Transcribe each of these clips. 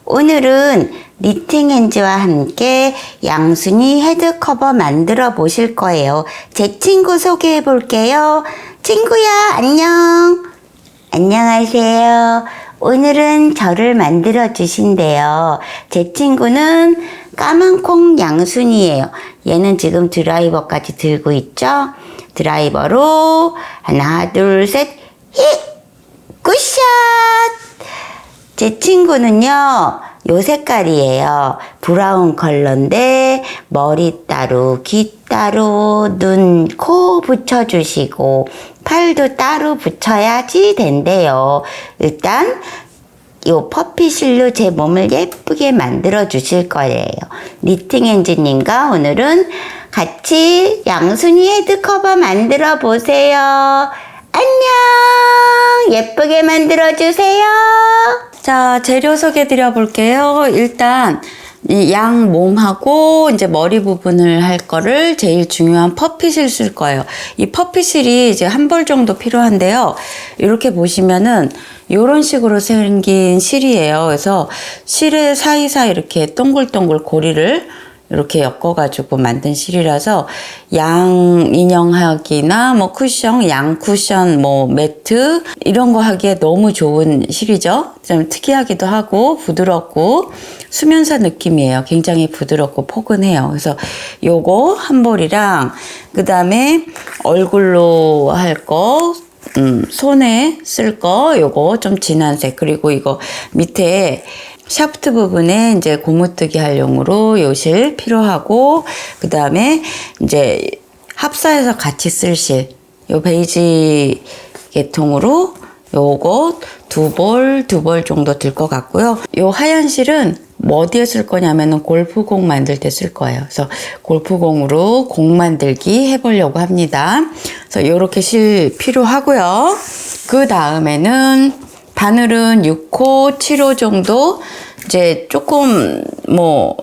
오늘은 니팅엔즈와 함께 양순이 헤드커버 만들어 보실 거예요. 제 친구 소개해 볼게요. 친구야, 안녕. 안녕하세요. 오늘은 저를 만들어 주신대요. 제 친구는 까만콩 양순이에요. 얘는 지금 드라이버까지 들고 있죠? 드라이버로 하나, 둘, 셋, 힛! 굿샷! 제 친구는요, 요 색깔이에요. 브라운 컬러인데, 머리 따로, 귀 따로, 눈, 코 붙여주시고, 팔도 따로 붙여야지 된대요. 일단, 요 퍼피실로 제 몸을 예쁘게 만들어 주실 거예요. 니팅엔지님과 오늘은 같이 양순이 헤드커버 만들어 보세요. 안녕! 예쁘게 만들어주세요. 자, 재료 소개 드려볼게요. 일단, 이 양 몸하고 이제 머리 부분을 할 거를 제일 중요한 퍼핏을 쓸 거예요. 이 퍼핏실이 이제 한 벌 정도 필요한데요. 이렇게 보시면은 이런 식으로 생긴 실이에요. 그래서 실의 사이사이 이렇게 동글동글 고리를 이렇게 엮어가지고 만든 실이라서 양 인형하기나 뭐 쿠션, 양 쿠션, 뭐 매트 이런 거 하기에 너무 좋은 실이죠. 좀 특이하기도 하고 부드럽고 수면사 느낌이에요. 굉장히 부드럽고 포근해요. 그래서 요거 한 볼이랑 그 다음에 얼굴로 할 거, 손에 쓸 거 요거 좀 진한 색, 그리고 이거 밑에 샤프트 부분에 이제 고무뜨기 할용으로 요 실 필요하고, 그 다음에 이제 합사해서 같이 쓸 실, 요 베이지 계통으로 요거 두 벌 정도 들 것 같고요. 요 하얀 실은 뭐 어디에 쓸 거냐면은 골프공 만들 때 쓸 거예요. 그래서 골프공으로 공 만들기 해보려고 합니다. 그래서 요렇게 실 필요하고요. 그 다음에는 바늘은 6호, 7호 정도, 이제 조금 뭐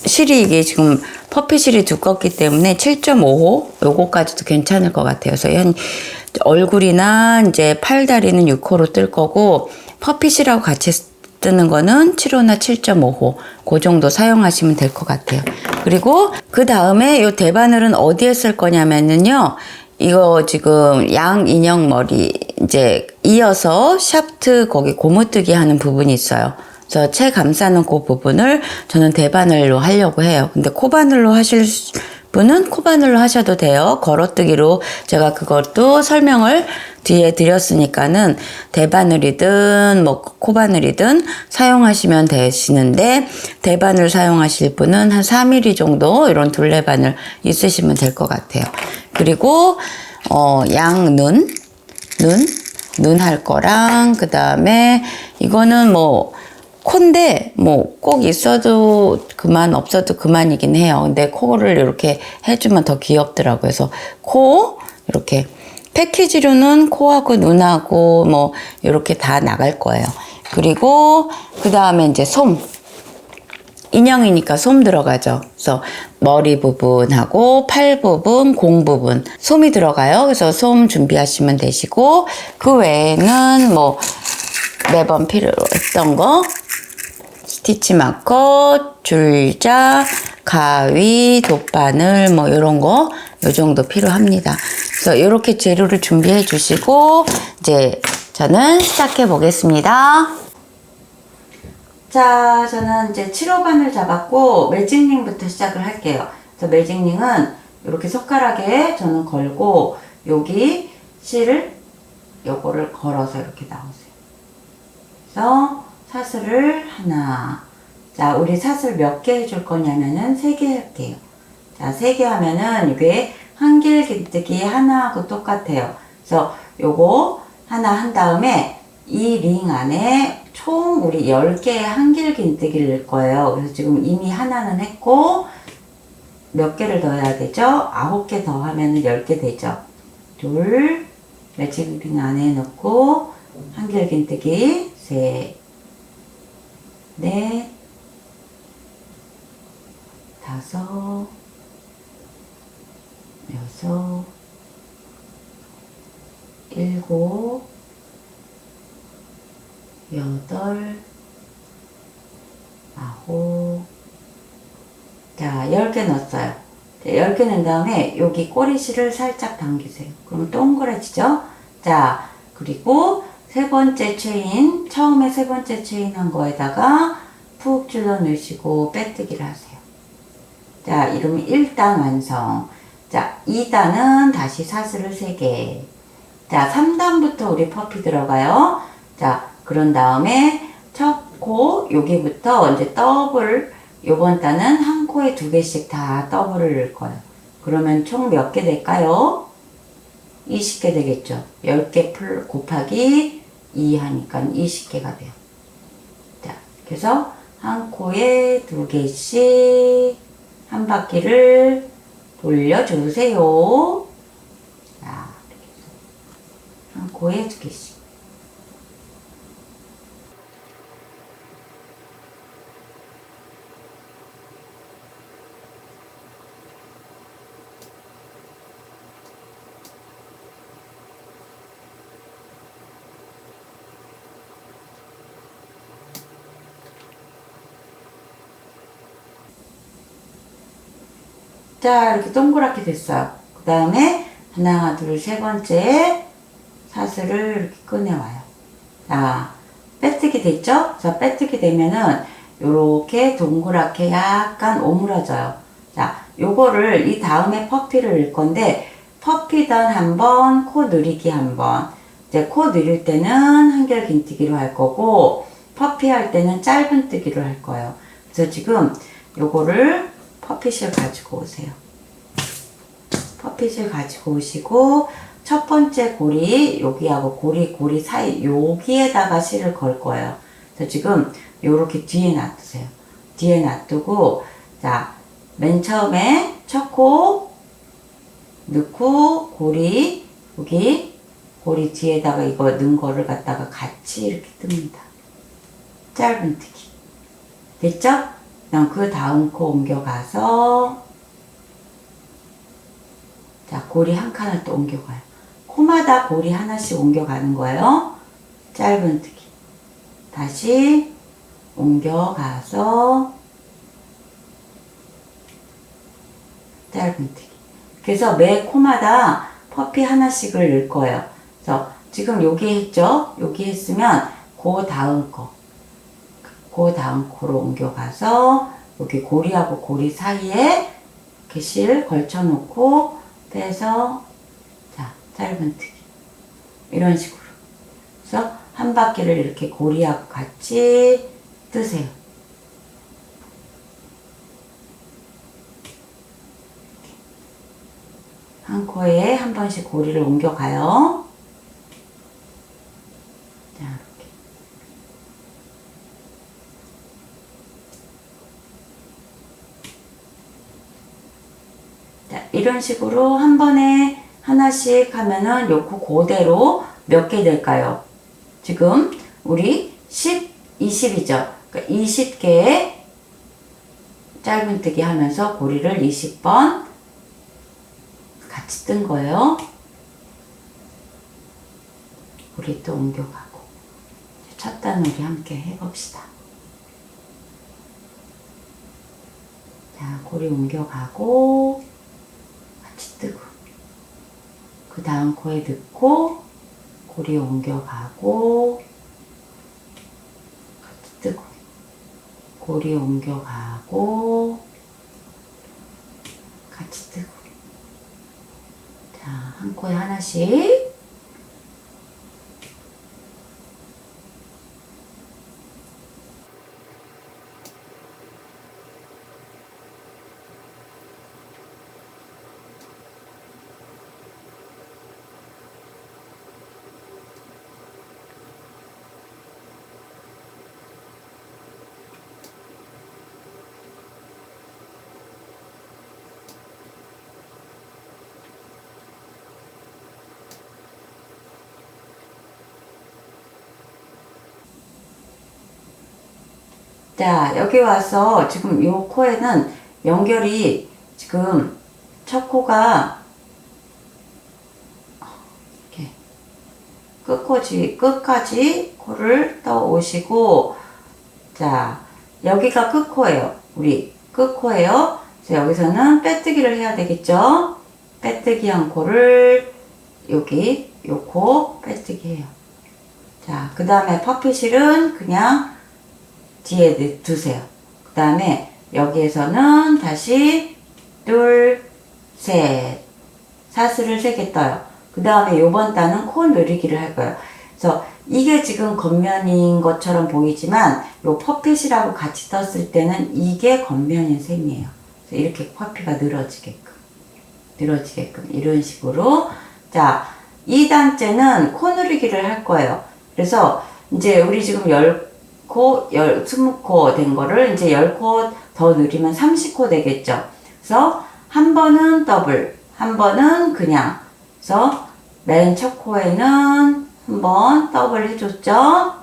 실이 이게 지금 퍼피실이 두껍기 때문에 7.5호 요거까지도 괜찮을 것 같아요. 그래서 한 얼굴이나 이제 팔다리는 6호로 뜰 거고, 퍼핏이라고 같이 뜨는 거는 7호나 7.5호 그 정도 사용하시면 될 것 같아요. 그리고 그 다음에 요 대바늘은 어디에 쓸 거냐면요, 이거 지금 양 인형 머리 이제 이어서 샤프트 거기 고무뜨기 하는 부분이 있어요. 그래서 채 감싸는 그 부분을 저는 대바늘로 하려고 해요. 근데 코바늘로 하실 분은 코바늘로 하셔도 돼요. 걸어뜨기로 제가 그것도 설명을 뒤에 드렸으니까는 대바늘이든 뭐 코바늘이든 사용하시면 되시는데, 대바늘 사용하실 분은 한 4mm 정도 이런 둘레바늘 있으시면 될 것 같아요. 그리고 양 눈 할 거랑, 그 다음에 이거는 뭐 코인데 뭐 꼭 있어도 그만 없어도 그만이긴 해요. 근데 코를 이렇게 해주면 더 귀엽더라고요. 그래서 코 이렇게 패키지로는 코하고 눈하고 뭐 이렇게 다 나갈 거예요. 그리고 그 다음에 이제 솜, 인형이니까 솜 들어가죠. 그래서 머리 부분하고 팔 부분, 공 부분 솜이 들어가요. 그래서 솜 준비하시면 되시고, 그 외에는 뭐 매번 필요했던 거 스티치 마커, 줄자, 가위, 돗바늘 뭐 이런 거 요 정도 필요합니다. 그래서 이렇게 재료를 준비해 주시고 이제 저는 시작해 보겠습니다. 자, 저는 이제 7호 바늘 잡았고 매직링부터 시작을 할게요. 그래서 매직링은 이렇게 손가락에 저는 걸고, 여기 실을 요거를 걸어서 이렇게 나오세요. 그래서 사슬을 하나, 자, 우리 사슬 몇 개 해줄 거냐면은 3개 할게요. 자, 3개 하면은 이게 한길 긴뜨기 하나하고 똑같아요. 그래서 요거 하나 한 다음에 이 링 안에 총 우리 10개의 한길 긴뜨기를 넣을 거예요. 그래서 지금 이미 하나는 했고, 몇 개를 더 해야 되죠? 9개 더 하면은 10개 되죠. 둘, 매직 링 안에 넣고, 한길 긴뜨기, 셋, 넷, 다섯, 여섯, 일곱, 여덟, 10개 넣었어요. 10개 넣은 다음에 여기 꼬리실을 살짝 당기세요. 그럼 동그라지죠? 자, 그리고 세 번째 체인, 처음에 세 번째 체인 한 거에다가 푹 줄여 넣으시고 빼뜨기를 하세요. 자, 이러면 1단 완성. 자, 2단은 다시 사슬을 3개. 자, 3단부터 우리 퍼피 들어가요. 자, 그런 다음에 첫 코, 여기부터 이제 더블, 요번 단은 한 코에 2개씩 다 더블을 넣을 거예요. 그러면 총 몇 개 될까요? 20개 되겠죠. 10개 곱하기 2 하니까 20개가 돼요. 자, 그래서 한 코에 2개씩 한 바퀴를 돌려주세요. 자, 한 코에 2개씩. 자, 이렇게 동그랗게 됐어요. 그 다음에 하나, 둘, 세 번째 사슬을 이렇게 꺼내와요. 자, 빼뜨기 됐죠? 자, 빼뜨기 되면은 요렇게 동그랗게 약간 오므라져요. 자, 요거를 이 다음에 퍼피를 넣을 건데 퍼피단 한 번, 코 늘리기 한 번. 이제 코 늘릴 때는 한결 긴뜨기로 할 거고 퍼피 할 때는 짧은 뜨기로 할 거예요. 그래서 지금 요거를 퍼핏을 가지고 오세요. 퍼핏을 가지고 오시고 첫 번째 고리 여기하고 고리 사이 여기에다가 실을 걸 거예요. 그래서 지금 요렇게 뒤에 놔두세요. 뒤에 놔두고 자, 맨 처음에 첫 코 넣고 고리 여기 고리 뒤에다가 이거 넣은 거를 갖다가 같이 이렇게 뜹니다. 짧은 뜨기. 됐죠? 그 다음 코 옮겨가서 자, 고리 한 칸을 또 옮겨가요. 코마다 고리 하나씩 옮겨가는 거예요. 짧은 뜨기. 다시 옮겨가서 짧은 뜨기. 그래서 매 코마다 퍼피 하나씩을 넣을 거예요. 그래서 지금 여기 했죠? 여기 했으면 그 다음 코로 옮겨가서 여기 고리하고 고리 사이에 이렇게 실 걸쳐놓고 빼서 자, 짧은 뜨기. 이런 식으로. 그래서 한 바퀴를 이렇게 고리하고 같이 뜨세요. 한 코에 한 번씩 고리를 옮겨가요. 자, 이렇게. 자, 이런 식으로 한 번에 하나씩 하면은 요 코 그대로 몇 개 될까요? 지금 우리 10, 20이죠. 그러니까 20개의 짧은뜨기 하면서 고리를 20번 같이 뜬 거예요. 고리 또 옮겨가고 첫 단 우리 함께 해봅시다. 자, 고리 옮겨가고 같이 뜨고 그 다음 코에 넣고 고리 옮겨가고 같이 뜨고 고리 옮겨가고 같이 뜨고 자, 한 코에 하나씩 자, 여기 와서 지금 요 코에는 연결이 지금 첫 코가 이렇게 끝까지 코를 떠 오시고 자, 여기가 끝코예요. 우리 끝코예요. 그래서 여기서는 빼뜨기를 해야 되겠죠? 빼뜨기 한 코를 여기 요 코 빼뜨기 해요. 자, 그 다음에 퍼피실은 그냥 뒤에 두세요. 그 다음에 여기에서는 다시 둘, 셋, 사슬을 3개 떠요. 그 다음에 요번 단은 코 늘리기를 할 거예요. 그래서 이게 지금 겉면인 것처럼 보이지만 요 퍼핏이라고 같이 떴을 때는 이게 겉면인 셈이에요. 그래서 이렇게 퍼피가 늘어지게끔 이런 식으로. 자, 2단째는 코 누르기를 할 거예요. 그래서 이제 우리 지금 20코 된 거를 이제 10코 더 누르면 30코 되겠죠. 그래서 한 번은 더블, 한 번은 그냥. 그래서 맨 첫 코에는 한 번 더블 해줬죠.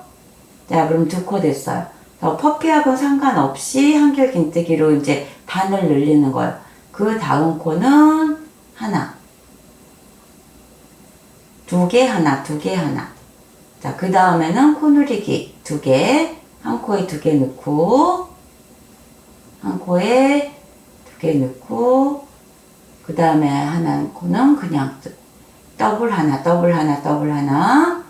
자, 그럼 2코 됐어요. 퍼피하고는 상관없이 한결 긴뜨기로 이제 반을 늘리는 거예요. 그 다음 코는 하나, 2개 하나, 2개 하나. 자, 그 다음에는 코 누리기 2개, 한 코에 2개 넣고, 한 코에 2개 넣고, 그 다음에 하나 코는 그냥 더블 하나, 더블 하나, 더블 하나,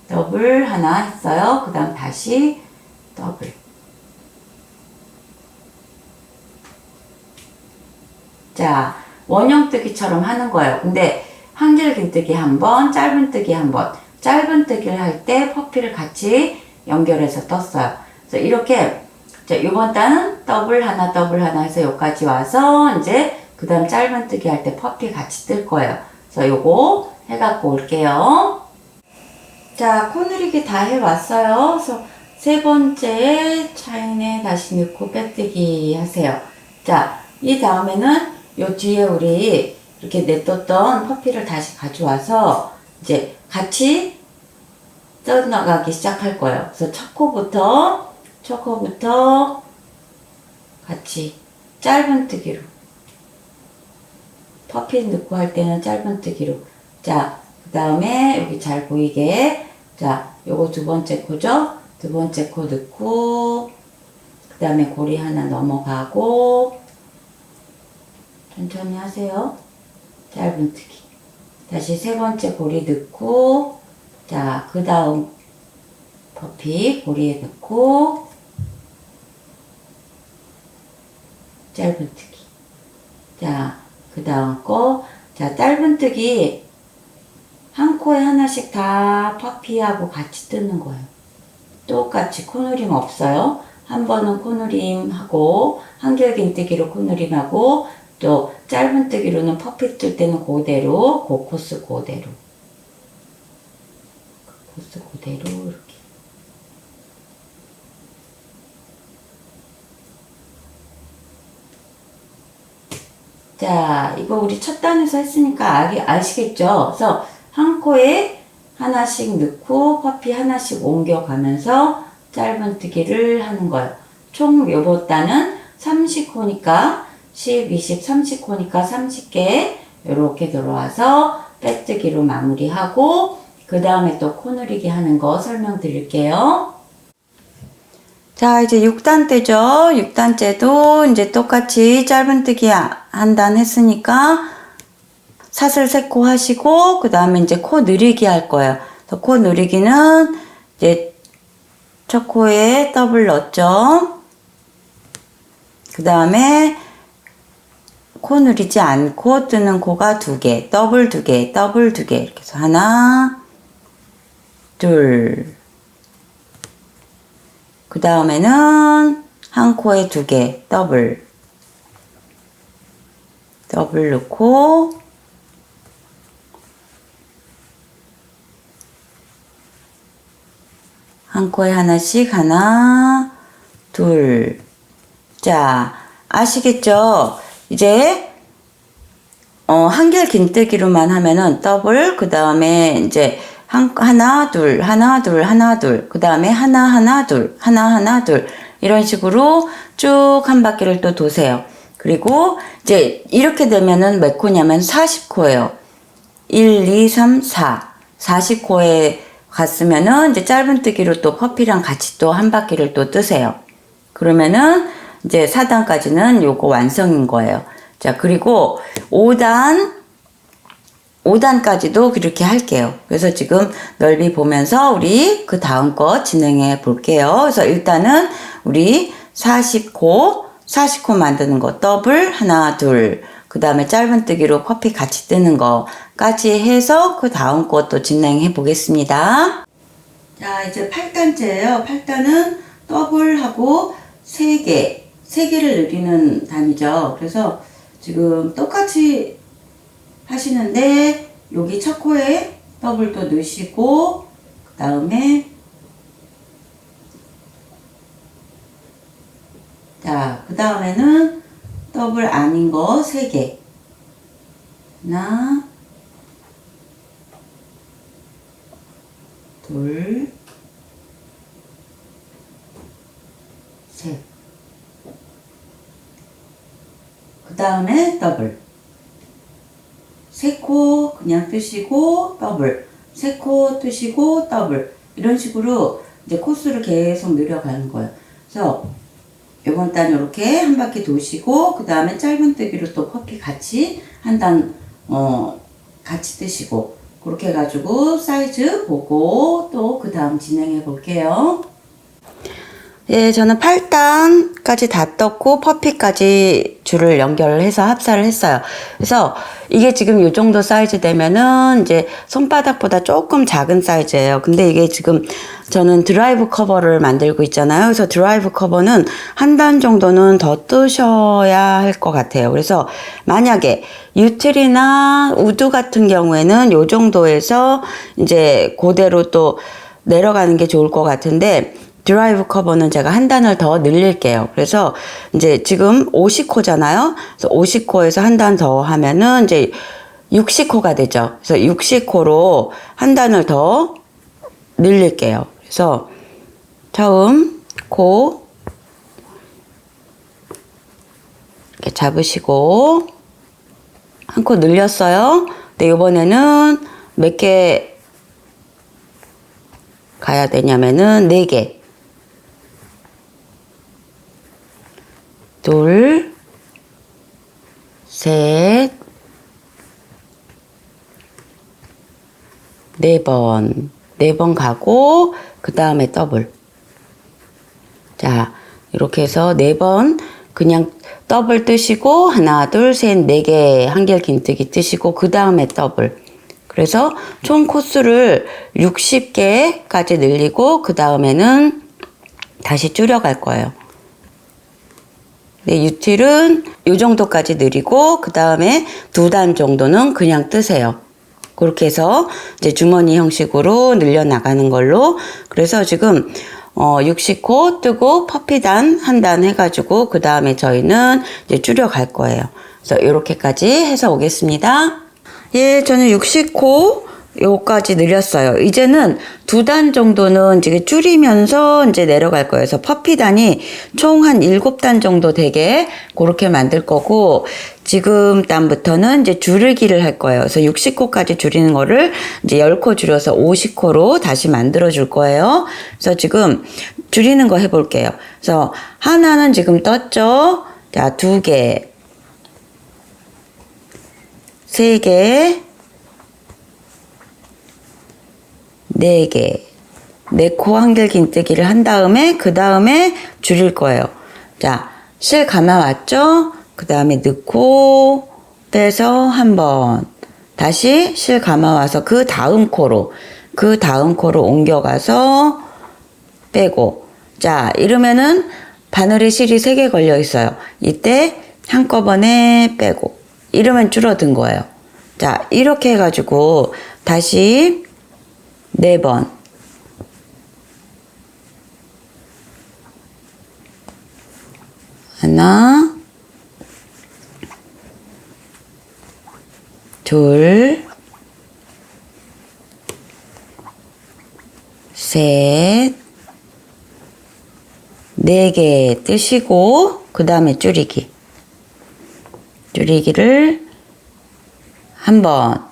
더블 하나 했어요. 그 다음 다시 더블. 자, 원형뜨기처럼 하는 거예요. 근데 한길 긴뜨기 한 번, 짧은 뜨기 한 번. 짧은 뜨기를 할 때 퍼피를 같이 연결해서 떴어요. 그래서 이렇게, 자, 이번 단은 더블 하나, 더블 하나 해서 여기까지 와서 이제 그 다음 짧은 뜨기 할 때 퍼피 같이 뜰 거예요. 그래서 요거 해갖고 올게요. 자, 코 누리기 다 해왔어요. 그래서 3번째 차인에 다시 넣고 빼뜨기 하세요. 자, 이 다음에는 요 뒤에 우리 이렇게 냈뒀던 퍼피를 다시 가져와서 이제 같이 떠나가기 시작할 거예요. 그래서 첫 코부터 같이 짧은 뜨기로. 퍼피 넣고 할 때는 짧은 뜨기로. 자, 그 다음에 여기 잘 보이게. 자, 요거 2번째 코죠? 2번째 코 넣고, 그 다음에 고리 하나 넘어가고, 천천히 하세요. 짧은 뜨기. 다시 3번째 고리 넣고, 자, 그 다음 퍼피 고리에 넣고, 짧은 뜨기. 자, 그 다음 거. 자, 짧은 뜨기 한 코에 하나씩 다 퍼피하고 같이 뜨는 거예요. 똑같이 코누림 없어요. 한 번은 코누림 하고, 한결 긴뜨기로 코누림 하고, 또 짧은 뜨기로는 퍼피 뜰 때는 그대로, 그 코스 그대로. 코스 그대로 이렇게. 자, 이거 우리 첫 단에서 했으니까 아시겠죠? 그래서 한 코에 하나씩 넣고 퍼피 하나씩 옮겨가면서 짧은 뜨기를 하는 거예요. 총 요번 단은 30코니까 10, 20, 30코니까 30개 이렇게 들어와서 빼뜨기로 마무리하고 그 다음에 또 코누리기 하는 거 설명드릴게요. 자, 이제 6단째죠. 6단째도 이제 똑같이 짧은뜨기 한 단 했으니까 사슬 3코 하시고 그 다음에 이제 코 늘리기 할 거예요. 그래서 코 늘리기는 이제 첫 코에 더블 넣었죠. 그 다음에 코 누리지 않고 뜨는 코가 2개, 더블 2개, 더블 2개 이렇게 해서 하나, 둘. 그 다음에는 한 코에 2개, 더블 넣고 한 코에 하나씩 하나, 둘. 자, 아시겠죠? 이제 한결 긴뜨기로만 하면은 더블, 그 다음에 이제 하나, 둘, 하나, 둘, 하나, 둘, 그 다음에 하나, 하나, 둘, 하나, 하나, 둘, 이런 식으로 쭉 한 바퀴를 또 도세요. 그리고 이제 이렇게 되면은 몇 코냐면 40코예요. 1, 2, 3, 4. 40코에 갔으면은 이제 짧은뜨기로 또 퍼피랑 같이 또 한 바퀴를 또 뜨세요. 그러면은 이제 4단까지는 요거 완성인 거예요. 자, 그리고 5단까지도 그렇게 할게요. 그래서 지금 넓이 보면서 우리 그 다음 거 진행해 볼게요. 그래서 일단은 우리 40코 만드는 거 더블 하나 둘, 그 다음에 짧은뜨기로 퍼피 같이 뜨는 거까지 해서 그 다음 것도 진행해 보겠습니다. 자, 이제 8단째예요. 8단은 더블하고 3개를 늘리는 단위죠. 그래서 지금 똑같이 하시는데 여기 첫 코에 더블도 넣으시고 그 다음에 자, 그 다음에는 더블 아닌 거 3개. 하나, 둘, 셋. 그 다음에 더블. 3코 그냥 뜨시고 더블. 3코 뜨시고 더블. 이런 식으로 이제 코스를 계속 늘려가는 거예요. 그래서 이번 단 이렇게 한 바퀴 도시고 그 다음에 짧은뜨기로 또 퍼피 같이 한 단 같이 뜨시고 그렇게 해가지고 사이즈 보고 또 그 다음 진행해 볼게요. 예, 저는 8단까지 다 떴고 퍼피까지 줄을 연결해서 합사를 했어요. 그래서 이게 지금 이 정도 사이즈 되면은 이제 손바닥보다 조금 작은 사이즈예요. 근데 이게 지금 저는 드라이브 커버를 만들고 있잖아요. 그래서 드라이브 커버는 한 단 정도는 더 뜨셔야 할 것 같아요. 그래서 만약에 유틸이나 우드 같은 경우에는 이 정도에서 이제 그대로 또 내려가는 게 좋을 것 같은데 드라이브 커버는 제가 한 단을 더 늘릴게요. 그래서 이제 지금 50코잖아요. 그래서 50코에서 한 단 더 하면은 이제 60코가 되죠. 그래서 60코로 한 단을 더 늘릴게요. 그래서 처음 코 이렇게 잡으시고 한 코 늘렸어요. 근데 이번에는 몇 개 가야 되냐면은 4개. 둘, 셋, 4번. 4번 가고, 그 다음에 더블. 자, 이렇게 해서 4번 그냥 더블 뜨시고, 하나, 둘, 셋, 4개 한결 긴뜨기 뜨시고, 그 다음에 더블. 그래서 총 코스를 60개까지 늘리고, 그 다음에는 다시 줄여갈 거예요. 네, 유틸은 이 정도까지 늘리고 그 다음에 2단 정도는 그냥 뜨세요. 그렇게 해서 이제 주머니 형식으로 늘려 나가는 걸로. 그래서 지금 60코 뜨고 퍼피단 한 단 해가지고 그 다음에 저희는 이제 줄여 갈 거예요. 그래서 이렇게까지 해서 오겠습니다. 예, 저는 60코 요까지 늘렸어요. 이제는 2단 정도는 이제 줄이면서 이제 내려갈 거예요. 그래서 퍼피단이 총 한 7단 정도 되게 그렇게 만들 거고, 지금 단부터는 이제 줄이기를 할 거예요. 그래서 60코까지 줄이는 거를 이제 10코 줄여서 50코로 다시 만들어 줄 거예요. 그래서 지금 줄이는 거 해볼게요. 그래서 하나는 지금 떴죠? 자, 2개, 3개, 4개, 4코 한결 긴뜨기를 한 다음에 그 다음에 줄일 거예요. 자, 실 감아왔죠? 그 다음에 넣고 떼서 한번 다시 실 감아와서 그 다음 코로 옮겨가서 빼고. 자, 이러면은 바늘에 실이 3개 걸려 있어요. 이때 한꺼번에 빼고 이러면 줄어든 거예요. 자, 이렇게 해가지고 다시 4번. 하나, 둘, 셋, 4개 뜨시고 그 다음에 줄이기를 한 번,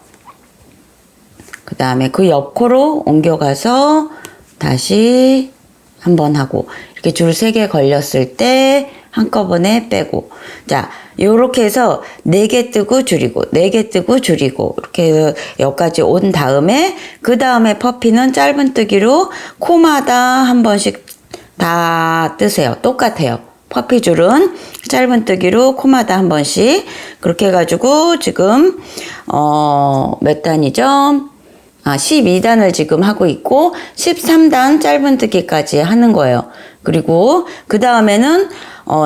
그 다음에 그 옆코로 옮겨가서 다시 한 번 하고, 이렇게 줄 3개 걸렸을 때 한꺼번에 빼고. 자, 요렇게 해서 4개 뜨고 줄이고, 4개 뜨고 줄이고, 이렇게 해서 여기까지 온 다음에, 그 다음에 퍼피는 짧은뜨기로 코마다 한 번씩 다 뜨세요. 똑같아요. 퍼피줄은 짧은뜨기로 코마다 한 번씩. 그렇게 해가지고 지금, 몇 단이죠? 12단을 지금 하고 있고 13단 짧은뜨기까지 하는 거예요. 그리고 그 다음에는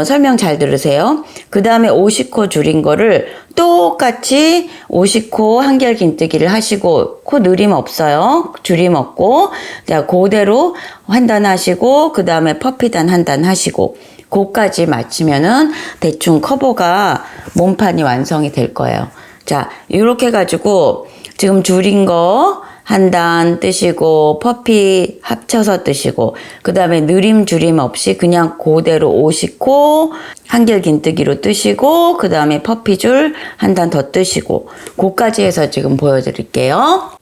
설명 잘 들으세요. 그 다음에 50코 줄인 거를 똑같이 50코 한결 긴뜨기를 하시고, 코 느림 없어요. 줄임 없고, 자, 그대로 한 단 하시고, 그 다음에 퍼피단 한 단 하시고, 그까지 맞추면은 대충 커버가 몸판이 완성이 될 거예요. 자, 이렇게 해가지고 지금 줄인 거 한 단 뜨시고, 퍼피 합쳐서 뜨시고, 그 다음에 느림 줄임 없이 그냥 그대로 50코 한결 긴뜨기로 뜨시고, 그 다음에 퍼피줄 한 단 더 뜨시고, 그까지 해서 지금 보여드릴게요.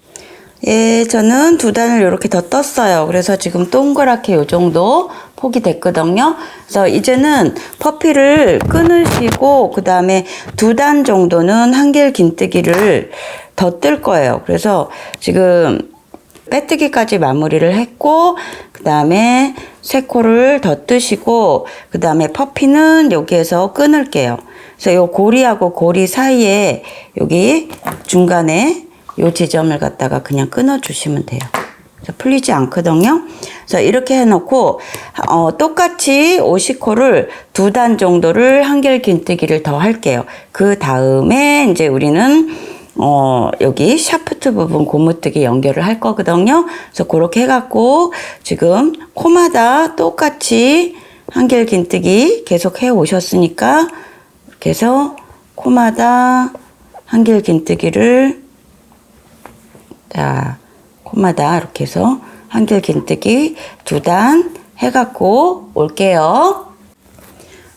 예, 저는 2단을 이렇게 더 떴어요. 그래서 지금 동그랗게 요 정도 폭이 됐거든요. 그래서 이제는 퍼피를 끊으시고, 그 다음에 2단 정도는 한결 긴뜨기를 더 뜰 거예요. 그래서 지금 빼뜨기까지 마무리를 했고, 그 다음에 3코를 더 뜨시고, 그 다음에 퍼피는 여기에서 끊을게요. 그래서 요 고리하고 고리 사이에 여기 중간에 요 지점을 갖다가 그냥 끊어주시면 돼요. 그래서 풀리지 않거든요. 그래서 이렇게 해놓고 똑같이 50코를 2단 정도를 한결 긴뜨기를 더 할게요. 그 다음에 이제 우리는 여기 샤프트 부분 고무뜨기 연결을 할 거거든요. 그래서 그렇게 해갖고 지금 코마다 똑같이 한결 긴뜨기 계속 해 오셨으니까 이렇게 해서 코마다 한결 긴뜨기를, 자, 코마다 이렇게 해서 한결 긴뜨기 2단 해갖고 올게요.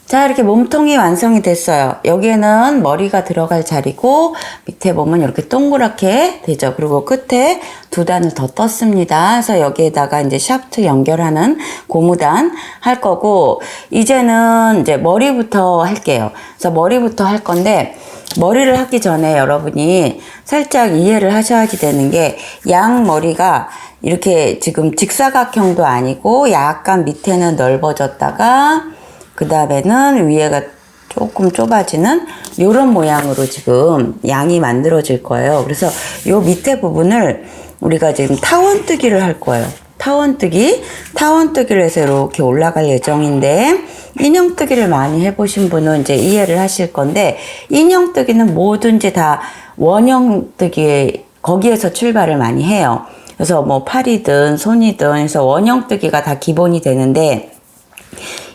자, 이렇게 몸통이 완성이 됐어요. 여기에는 머리가 들어갈 자리고, 밑에 보면 이렇게 동그랗게 되죠. 그리고 끝에 2단을 더 떴습니다. 그래서 여기에다가 이제 샤프트 연결하는 고무단 할 거고, 이제는 이제 머리부터 할게요. 그래서 머리부터 할 건데, 머리를 하기 전에 여러분이 살짝 이해를 하셔야지 되는 게, 양 머리가 이렇게 지금 직사각형도 아니고 약간 밑에는 넓어졌다가 그 다음에는 위에가 조금 좁아지는 이런 모양으로 지금 양이 만들어질 거예요. 그래서 요 밑에 부분을 우리가 지금 타원뜨기를 할 거예요. 타원뜨기를 해서 이렇게 올라갈 예정인데, 인형뜨기를 많이 해보신 분은 이제 이해를 하실 건데, 인형뜨기는 뭐든지 다 원형뜨기, 거기에서 출발을 많이 해요. 그래서 뭐 팔이든 손이든 해서 원형뜨기가 다 기본이 되는데,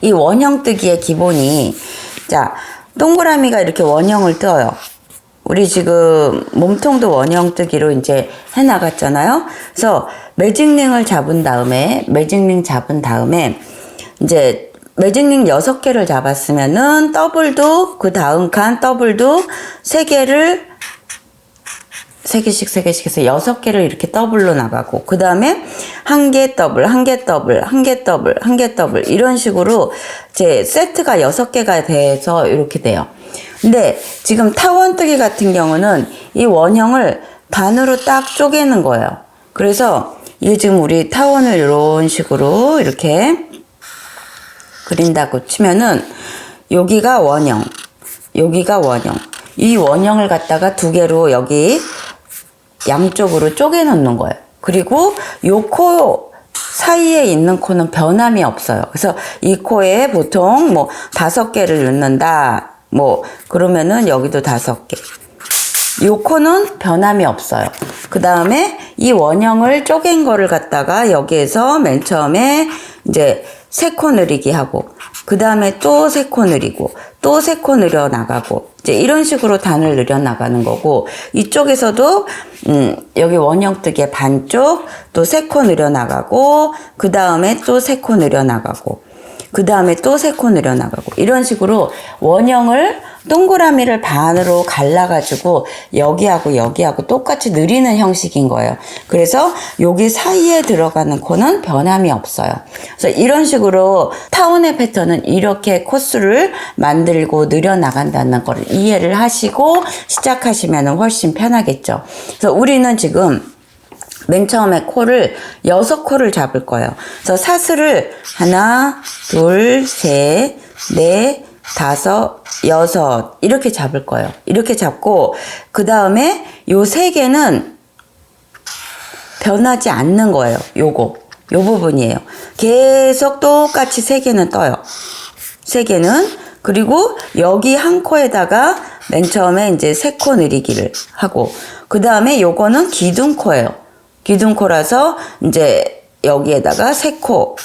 이 원형뜨기의 기본이, 자, 동그라미가 이렇게 원형을 떠요. 우리 지금 몸통도 원형뜨기로 이제 해 나갔잖아요. 그래서 매직링을 잡은 다음에 이제 매직링 6개를 잡았으면은 더블도, 그 다음 칸 더블도 3개씩 해서 6개를 이렇게 더블로 나가고, 그 다음에 한 개 더블, 한 개 더블, 한 개 더블, 한 개 더블, 이런 식으로 제 세트가 6개가 돼서 이렇게 돼요. 근데 지금 타원뜨기 같은 경우는 이 원형을 반으로 딱 쪼개는 거예요. 그래서 이게 지금 우리 타원을 이런 식으로 이렇게 그린다고 치면은, 여기가 원형, 여기가 원형, 이 원형을 갖다가 2개로 여기 양쪽으로 쪼개 놓는 거예요. 그리고 요 코 사이에 있는 코는 변함이 없어요. 그래서 이 코에 보통 뭐 5개를 넣는다, 뭐 그러면은 여기도 5개. 요 코는 변함이 없어요. 그 다음에 이 원형을 쪼갠 거를 갖다가 여기에서 맨 처음에 이제 3코 늘리기 하고, 그 다음에 또 3코 늘리고, 또 3코 늘려 나가고, 이제 이런 식으로 단을 늘려 나가는 거고, 이쪽에서도 여기 원형뜨기의 반쪽 또 3코 늘려 나가고, 그 다음에 또 3코 늘려 나가고, 그 다음에 또 3코 늘려 나가고, 이런 식으로 원형을 동그라미를 반으로 갈라가지고 여기하고 여기하고 똑같이 늘리는 형식인 거예요. 그래서 여기 사이에 들어가는 코는 변함이 없어요. 그래서 이런 식으로 타원의 패턴은 이렇게 코스를 만들고 늘려나간다는 걸 이해를 하시고 시작하시면 훨씬 편하겠죠. 그래서 우리는 지금 맨 처음에 코를 6코를 잡을 거예요. 그래서 사슬을 하나, 둘, 셋, 넷, 다섯, 여섯 이렇게 잡을 거예요. 이렇게 잡고 그 다음에 요 3개는 변하지 않는 거예요. 요 부분이에요. 계속 똑같이 3개는 떠요. 3개는. 그리고 여기 한 코에다가 맨 처음에 이제 3코 늘리기를 하고 그 다음에 요거는 기둥코예요. 기둥코라서 이제 여기에다가 3코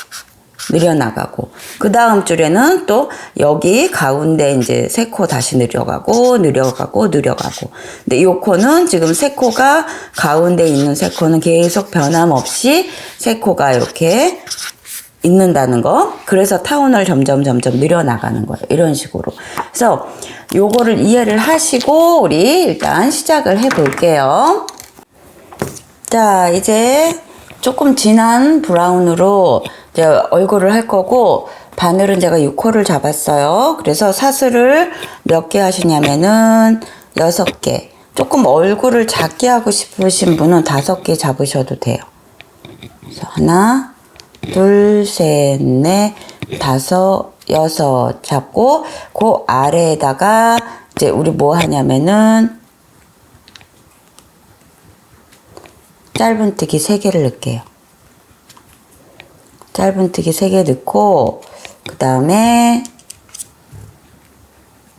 늘려나가고 그 다음 줄에는 또 여기 가운데 이제 3코 다시 늘려가고 근데 이 코는 지금 3코가 가운데 있는 3코는 계속 변함없이 3코가 이렇게 있는다는 거. 그래서 타원을 점점 늘려나가는 거예요. 이런 식으로. 그래서 요거를 이해를 하시고 우리 일단 시작을 해 볼게요. 자, 이제 조금 진한 브라운으로 이제 얼굴을 할 거고 바늘은 제가 6호를 잡았어요. 그래서 사슬을 몇 개 하시냐면은 6개. 조금 얼굴을 작게 하고 싶으신 분은 5개 잡으셔도 돼요. 그래서 하나, 둘, 셋, 넷, 다섯, 여섯 잡고 그 아래에다가 이제 우리 뭐 하냐면은 짧은뜨기 3개를 넣을게요. 짧은뜨기 3개 넣고 그 다음에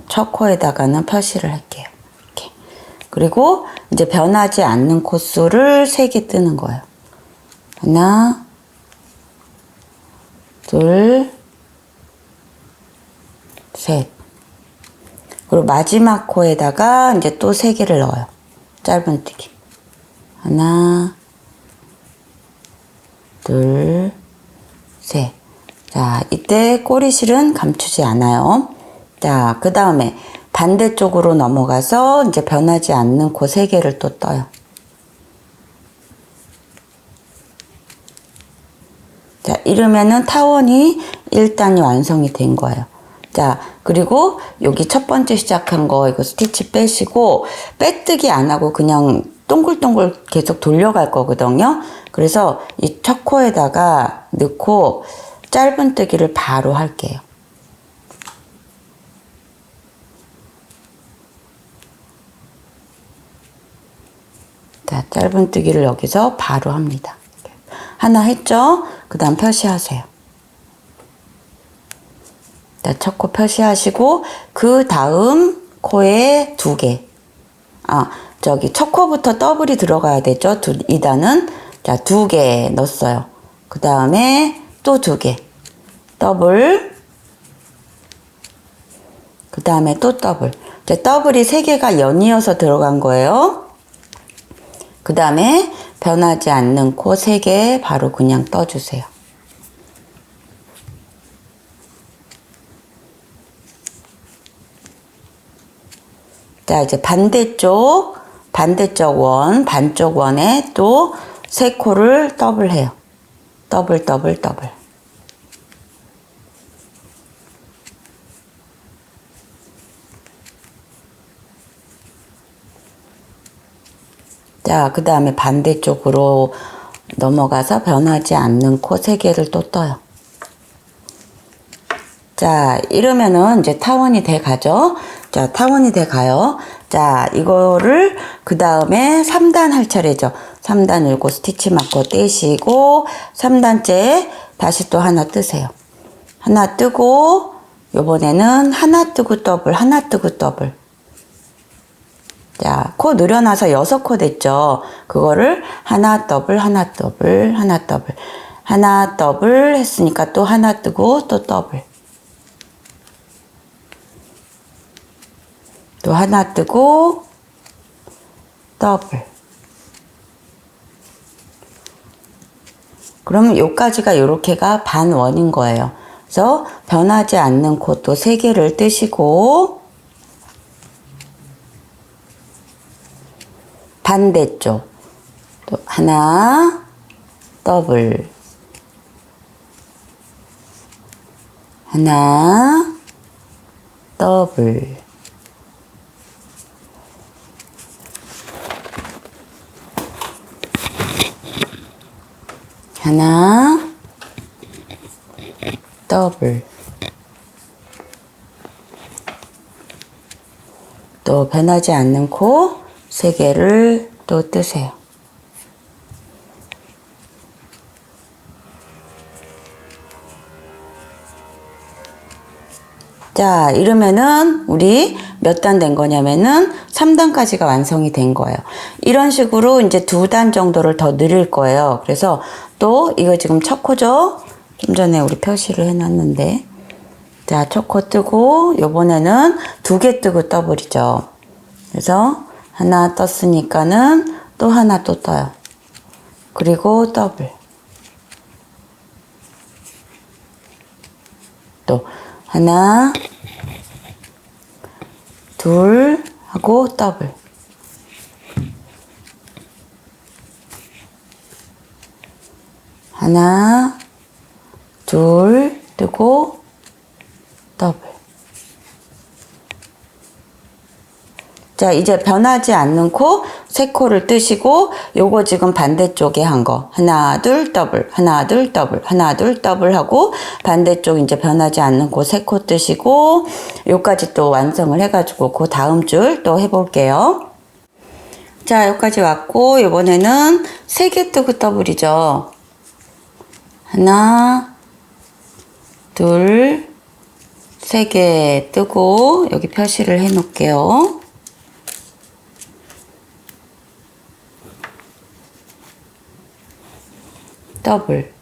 첫 코에다가는 표시를 할게요. 이렇게. 그리고 이제 변하지 않는 코수를 3개 뜨는 거예요. 하나, 둘, 셋. 그리고 마지막 코에다가 이제 또 3개를 넣어요. 짧은뜨기. 하나, 둘, 셋. 자, 이때 꼬리실은 감추지 않아요. 자, 그 다음에 반대쪽으로 넘어가서 이제 변하지 않는 코 3개를 또 떠요. 자, 이러면은 타원이 1단이 완성이 된 거예요. 자, 그리고 여기 첫 번째 시작한 거 이거 스티치 빼시고 빼뜨기 안 하고 그냥 동글동글 계속 돌려갈 거거든요. 그래서 이 첫 코에다가 넣고 짧은뜨기를 바로 할게요. 자, 짧은뜨기를 여기서 바로 합니다. 하나 했죠? 그 다음 표시하세요. 자, 첫 코 표시하시고 그 다음 코에 2개. 저기 첫 코부터 더블이 들어가야 되죠. 2단은. 자, 2개 넣었어요. 그 다음에 또 2개. 더블. 그 다음에 또 더블. 이제 더블이 3개가 연이어서 들어간 거예요. 그 다음에 변하지 않는 코 3개 바로 그냥 떠주세요. 자, 이제 반대쪽 원, 반쪽 원에 또 3코를 더블 해요. 더블. 자, 그 다음에 반대쪽으로 넘어가서 변하지 않는 코 3개를 또 떠요. 자, 이러면은 이제 타원이 돼 가죠. 자, 타원이 돼 가요. 자, 이거를 그 다음에 3단 할 차례죠. 3단 늘고 스티치 마커 떼시고 3단째 다시 또 하나 뜨세요. 하나 뜨고 요번에는 하나 뜨고 더블. 자, 코 늘여놔서 6코 됐죠. 그거를 하나 더블 했으니까 또 하나 뜨고 또 더블. 또 하나 뜨고 더블. 그러면 요까지가 요렇게가 반원인 거예요. 그래서 변하지 않는 코 또 3개를 뜨시고 반대쪽 또 하나 더블 하나 더블 하나 더블 또 변하지 않는 코 3개를 또 뜨세요. 자, 이러면은 우리 몇 단 된 거냐면은 3단까지가 완성이 된 거예요. 이런 식으로 이제 2단 정도를 더 늘릴 거예요. 그래서 또 이거 지금 첫 코죠? 좀 전에 우리 표시를 해놨는데. 자, 첫 코 뜨고 요번에는 2개 뜨고 더블이죠. 그래서 하나 떴으니까는 또 하나 또 떠요. 그리고 더블. 또 하나 둘 하고 더블 하나 둘 뜨고 더블. 자, 이제 변하지 않는 코 3코를 뜨시고 요거 지금 반대쪽에 한 거 하나 둘 더블 하나 둘 더블 하나 둘 더블 하고 반대쪽 이제 변하지 않는 코 3코 뜨시고 요까지 또 완성을 해가지고 그 다음 줄 또 해볼게요. 자, 여기까지 왔고 이번에는 3개 뜨고 더블이죠. 하나 둘 3개 뜨고 여기 표시를 해 놓을게요. 더블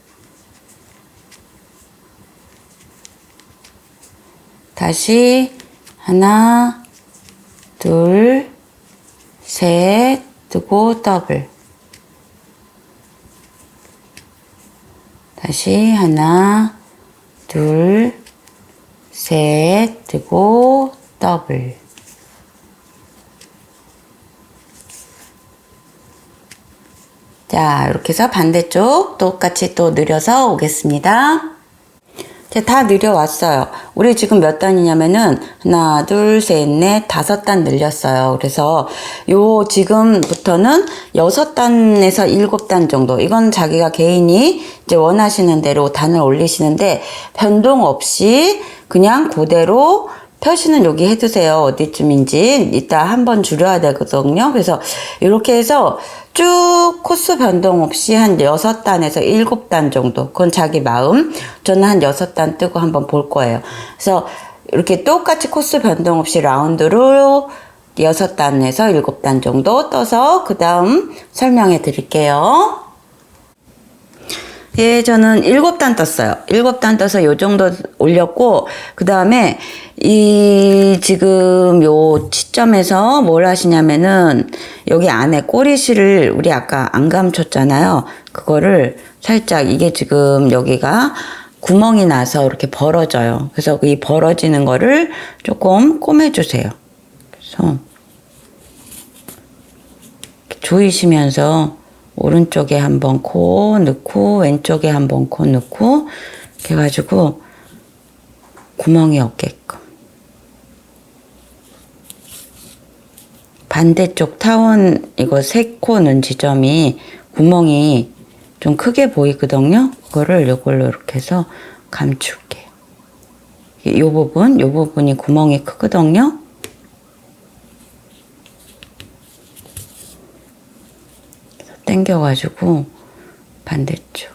다시 하나 둘 셋 뜨고 더블 다시 하나 둘 셋 뜨고 더블 자, 이렇게 해서 반대쪽 똑같이 또 늘려서 오겠습니다. 자, 다 늘려왔어요. 우리 지금 몇 단이냐면은 하나, 둘, 셋, 넷, 5단 늘렸어요. 그래서 요 지금부터는 6단에서 7단 정도. 이건 자기가 개인이 이제 원하시는 대로 단을 올리시는데 변동 없이 그냥 그대로 표시는 여기 해두세요. 어디쯤인지 이따 한번 줄여야 되거든요. 그래서 이렇게 해서 쭉 코스 변동 없이 한 6단에서 7단 정도. 그건 자기 마음. 저는 한 6단 뜨고 한번 볼 거예요. 그래서 이렇게 똑같이 코스 변동 없이 라운드로 6단에서 7단 정도 떠서 그 다음 설명해 드릴게요. 예, 저는 7단 떴어요. 7단 떠서 요 정도 올렸고, 그 다음에 이 지금 요 시점에서 뭘 하시냐면은 여기 안에 꼬리실을 우리 아까 안 감췄잖아요. 그거를 살짝 이게 지금 여기가 구멍이 나서 이렇게 벌어져요. 그래서 이 벌어지는 거를 조금 꼬매주세요. 그래서 조이시면서 오른쪽에 한번 코 넣고 왼쪽에 한번 코 넣고 이렇게 해가지고 구멍이 없게끔 반대쪽 타원 이거 3코 넣은 지점이 구멍이 좀 크게 보이거든요. 그거를 요걸로 이렇게 해서 감출게요. 요 부분이 구멍이 크거든요. 당겨가지고 반대쪽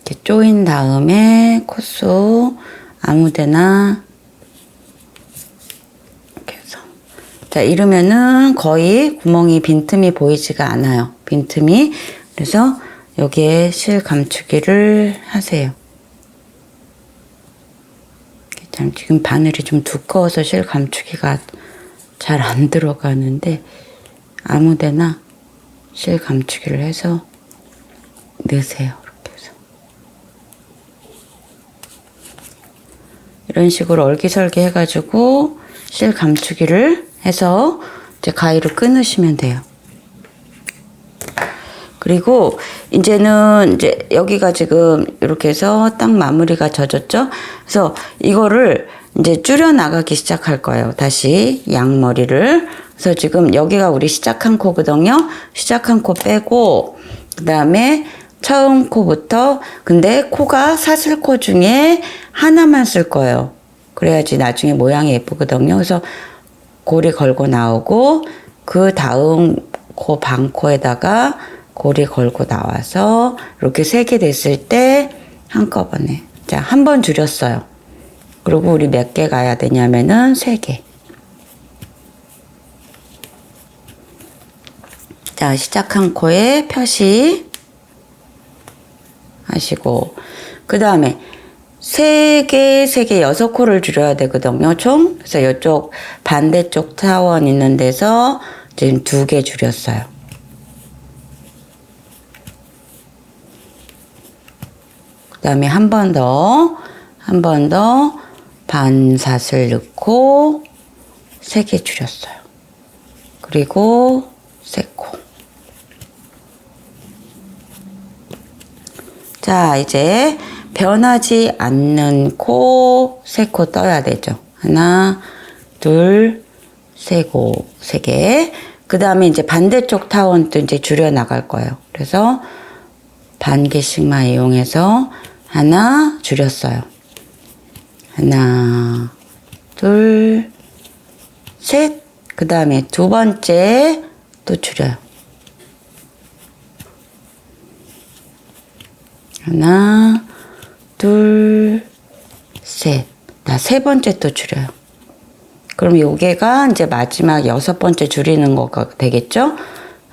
이렇게 조인 다음에 코스 아무데나 이렇게 해서 자 이러면은 거의 구멍이 빈틈이 보이지가 않아요. 빈틈이. 그래서 여기에 실 감추기를 하세요. 지금 바늘이 좀 두꺼워서 실 감추기가 잘 안 들어가는데 아무데나 실 감추기를 해서 넣으세요. 이렇게 해서 이런 식으로 얼기설기 해가지고 실 감추기를 해서 이제 가위로 끊으시면 돼요. 그리고 이제는 이제 여기가 지금 이렇게 해서 딱 마무리가 젖었죠? 그래서 이거를 이제 줄여 나가기 시작할 거예요. 다시 양머리를. 그래서 지금 여기가 우리 시작한 코거든요. 시작한 코 빼고 그 다음에 처음 코부터 근데 코가 사슬코 중에 하나만 쓸 거예요. 그래야지 나중에 모양이 예쁘거든요. 그래서 고리 걸고 나오고 그 다음 코 반코에다가 고리 걸고 나와서 이렇게 3개 됐을 때 한꺼번에 자, 한 번 줄였어요. 그리고 우리 몇 개 가야 되냐면은 3개. 자, 시작한 코에 표시 하시고 그 다음에 3개, 6코를 줄여야 되거든요, 총. 그래서 이쪽 반대쪽 타원 있는 데서 지금 2개 줄였어요. 그 다음에 한 번 더 반사슬 넣고 3개 줄였어요. 그리고 3코. 자, 이제 변하지 않는 코 3코 떠야 되죠. 하나, 둘, 3개. 그 다음에 이제 반대쪽 타원도 이제 줄여 나갈 거예요. 그래서 반 개씩만 이용해서 하나 줄였어요. 하나, 둘, 셋. 그 다음에 두 번째 또 줄여요. 하나, 둘, 셋. 나 3번째 또 줄여요. 그럼 요게가 이제 마지막 6번째 줄이는 거가 되겠죠?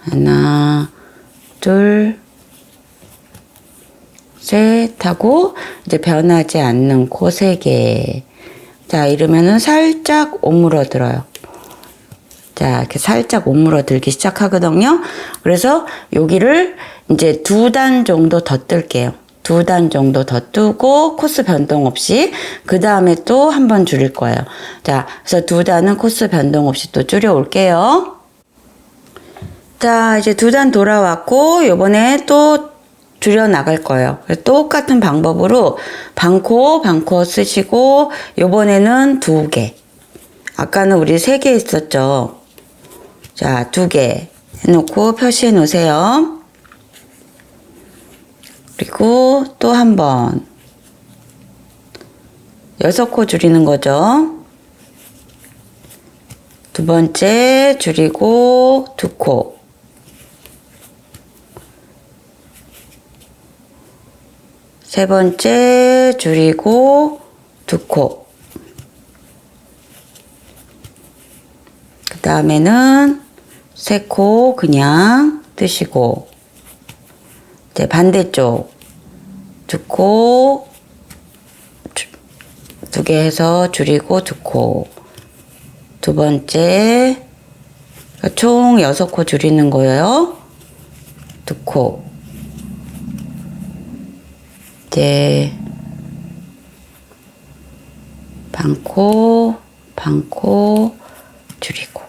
하나, 둘, 셋 하고 이제 변하지 않는 코 3개. 자, 이러면은 살짝 오므러들어요. 자, 이렇게 살짝 오므러들기 시작하거든요. 그래서 여기를 이제 2단 정도 더 뜰게요. 2단 정도 더 뜨고 코스 변동 없이 그 다음에 또 한 번 줄일 거예요. 자, 그래서 2단은 코스 변동 없이 또 줄여 올게요. 자, 이제 2단 돌아왔고 요번에 또 줄여 나갈 거예요. 똑같은 방법으로 반코 쓰시고 요번에는 2개. 아까는 우리 3개 있었죠. 자, 2개 해놓고 표시해 놓으세요. 그리고 또 한 번 6코 줄이는 거죠. 두 번째 줄이고 2코. 세 번째 줄이고 2코. 그 다음에는 3코 그냥 뜨시고 이제 반대쪽 2코 2개 해서 줄이고 2코. 두 번째 총 6코 줄이는 거예요. 2코. 이제 반코 줄이고.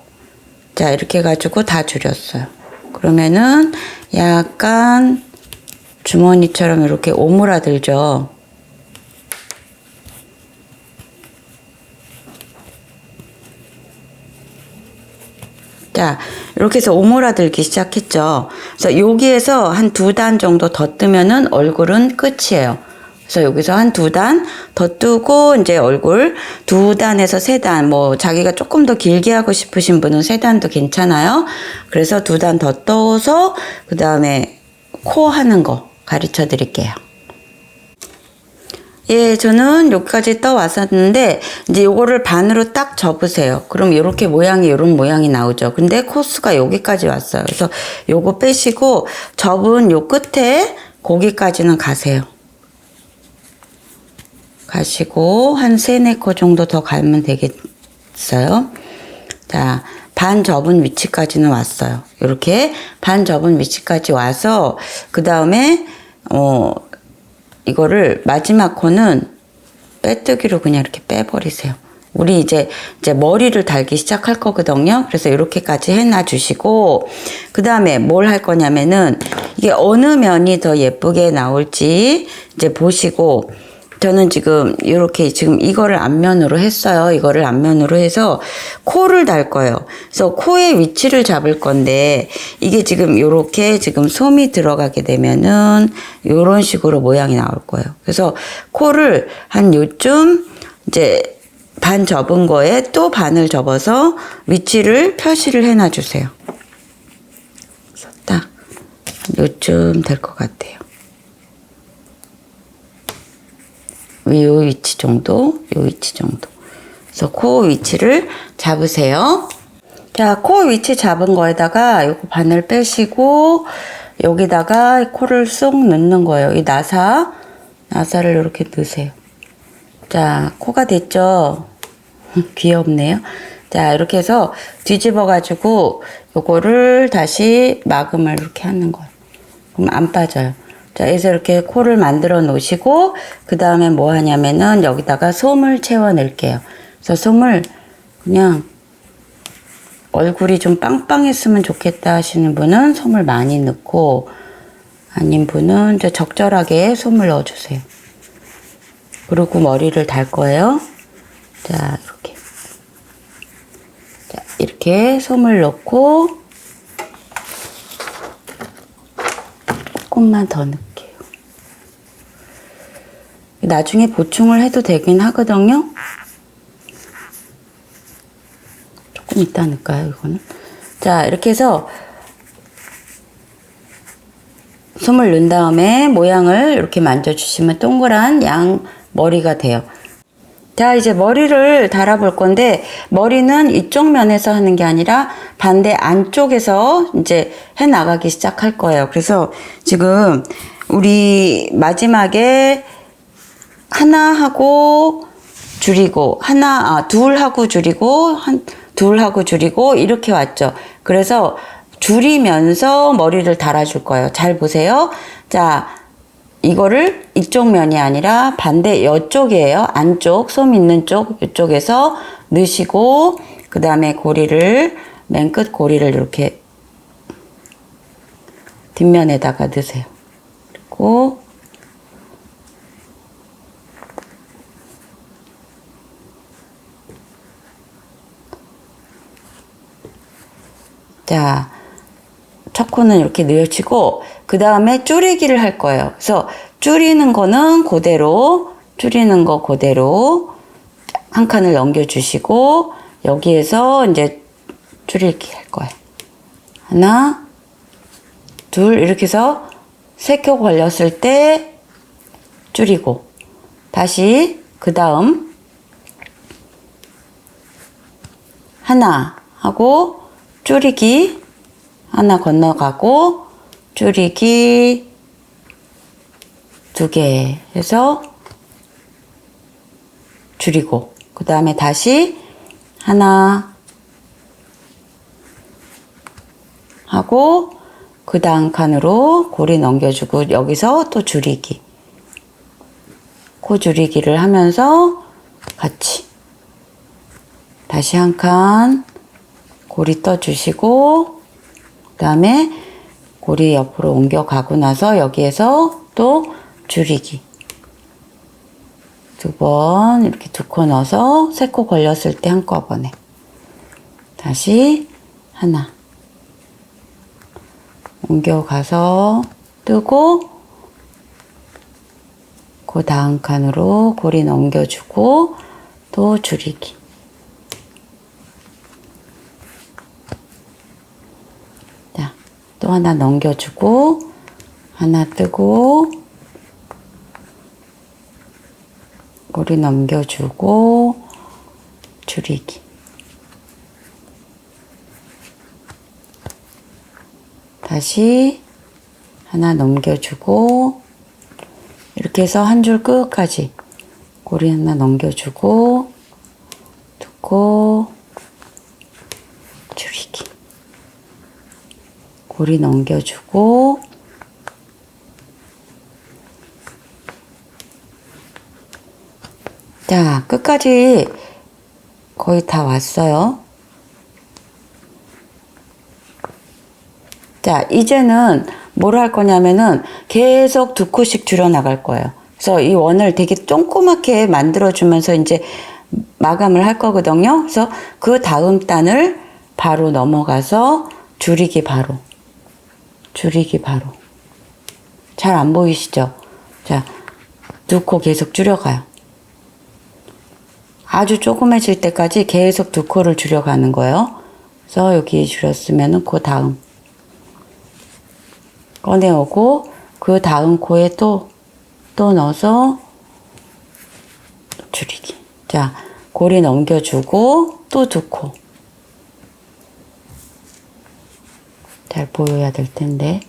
자, 이렇게 해가지고 다 줄였어요. 그러면은 약간 주머니처럼 이렇게 오므라들죠. 자, 이렇게 해서 오므라들기 시작했죠. 그래서 여기에서 한 2단 정도 더 뜨면은 얼굴은 끝이에요. 그래서 여기서 한 2단 더 뜨고 이제 얼굴 2단에서 3단 뭐 자기가 조금 더 길게 하고 싶으신 분은 3단도 괜찮아요. 그래서 2단 더 떠서 그 다음에 코 하는 거 가르쳐 드릴게요. 예, 저는 여기까지 떠 왔었는데 이제 요거를 반으로 딱 접으세요. 그럼 이렇게 모양이 이런 모양이 나오죠. 근데 코스가 여기까지 왔어요. 그래서 요거 빼시고 접은 요 끝에 거기까지는 가세요. 가시고 한 3-4코 정도 더 가면 되겠어요. 자, 반 접은 위치까지는 왔어요. 이렇게 반 접은 위치까지 와서 그 다음에 이거를 마지막 코는 빼뜨기로 그냥 이렇게 빼버리세요. 우리 이제 머리를 달기 시작할 거거든요. 그래서 이렇게까지 해놔 주시고, 그 다음에 뭘 할 거냐면은, 이게 어느 면이 더 예쁘게 나올지 이제 보시고, 저는 지금 이렇게 지금 이거를 앞면으로 했어요. 이거를 앞면으로 해서 코를 달 거예요. 그래서 코의 위치를 잡을 건데, 이게 지금 이렇게 지금 솜이 들어가게 되면은 이런 식으로 모양이 나올 거예요. 그래서 코를 한 요쯤 이제 반 접은 거에 또 반을 접어서 위치를 표시를 해놔 주세요. 딱 요쯤 될 것 같아요. 요 위치 정도, 요 위치 정도. 그래서 코 위치를 잡으세요. 자, 코 위치 잡은 거에다가 요거 바늘 빼시고 여기다가 코를 쏙 넣는 거예요. 이 나사를 이렇게 넣으세요. 자, 코가 됐죠? 귀엽네요. 자, 이렇게 해서 뒤집어 가지고 요거를 다시 마금을 이렇게 하는 거예요. 그럼 안 빠져요. 자, 그래서 이렇게 코를 만들어 놓으시고 그 다음에 뭐 하냐면은 여기다가 솜을 채워 넣을게요. 그래서 솜을 그냥 얼굴이 좀 빵빵했으면 좋겠다 하시는 분은 솜을 많이 넣고, 아닌 분은 이제 적절하게 솜을 넣어주세요. 그리고 머리를 달 거예요. 자, 이렇게. 자, 이렇게 솜을 넣고 조금만 더 넣을게요. 나중에 보충을 해도 되긴 하거든요. 조금 이따 넣을까요, 이거는? 자, 이렇게 해서 솜을 넣은 다음에 모양을 이렇게 만져주시면 동그란 양 머리가 돼요. 자, 이제 머리를 달아볼 건데, 머리는 이쪽 면에서 하는 게 아니라 반대 안쪽에서 이제 해 나가기 시작할 거예요. 그래서 지금 우리 마지막에 하나 하고 줄이고, 둘 하고 줄이고, 둘 하고 줄이고, 이렇게 왔죠. 그래서 줄이면서 머리를 달아줄 거예요. 잘 보세요. 자, 이거를 이쪽 면이 아니라 반대 이쪽이에요. 안쪽, 솜 있는 쪽, 이쪽에서 넣으시고, 그 다음에 고리를, 맨 끝 고리를 이렇게 뒷면에다가 넣으세요. 그리고 자, 첫 코는 이렇게 넣으시고 그 다음에 줄이기를 할 거예요. 그래서 줄이는 거는 그대로, 줄이는 거 그대로 한 칸을 넘겨주시고 여기에서 이제 줄이기 할 거예요. 하나, 둘, 이렇게 해서 세 코 걸렸을 때 줄이고 다시 그 다음 하나 하고 줄이기 하나 건너가고 줄이기 2개 해서 줄이고 그 다음에 다시 하나 하고 그 다음 칸으로 고리 넘겨주고 여기서 또 줄이기 코 줄이기를 하면서 같이 다시 한 칸 고리 떠주시고 그 다음에 고리 옆으로 옮겨가고 나서 여기에서 또 줄이기 2번 이렇게 2코 넣어서 3코 걸렸을 때 한꺼번에 다시 하나 옮겨가서 뜨고 그 다음 칸으로 고리 넘겨주고 또 줄이기 자, 또 하나 넘겨주고 하나 뜨고 고리 넘겨주고 줄이기 다시 하나 넘겨주고 이렇게 해서 한 줄 끝까지 고리 하나 넘겨주고 듣고 줄이기 고리 넘겨주고 자, 끝까지 거의 다 왔어요. 자, 이제는 뭘 할 거냐면은 계속 2코씩 줄여 나갈 거예요. 그래서 이 원을 되게 조그맣게 만들어주면서 이제 마감을 할 거거든요. 그래서 그 다음 단을 바로 넘어가서 줄이기 바로. 잘 안 보이시죠? 자, 2코 계속 줄여가요. 아주 조그매질 때까지 계속 2코를 줄여가는 거예요. 그래서 여기 줄였으면은 그 다음 꺼내오고 그 다음 코에 또 넣어서 줄이기. 자, 고리 넘겨주고 또 2코. 잘 보여야 될 텐데.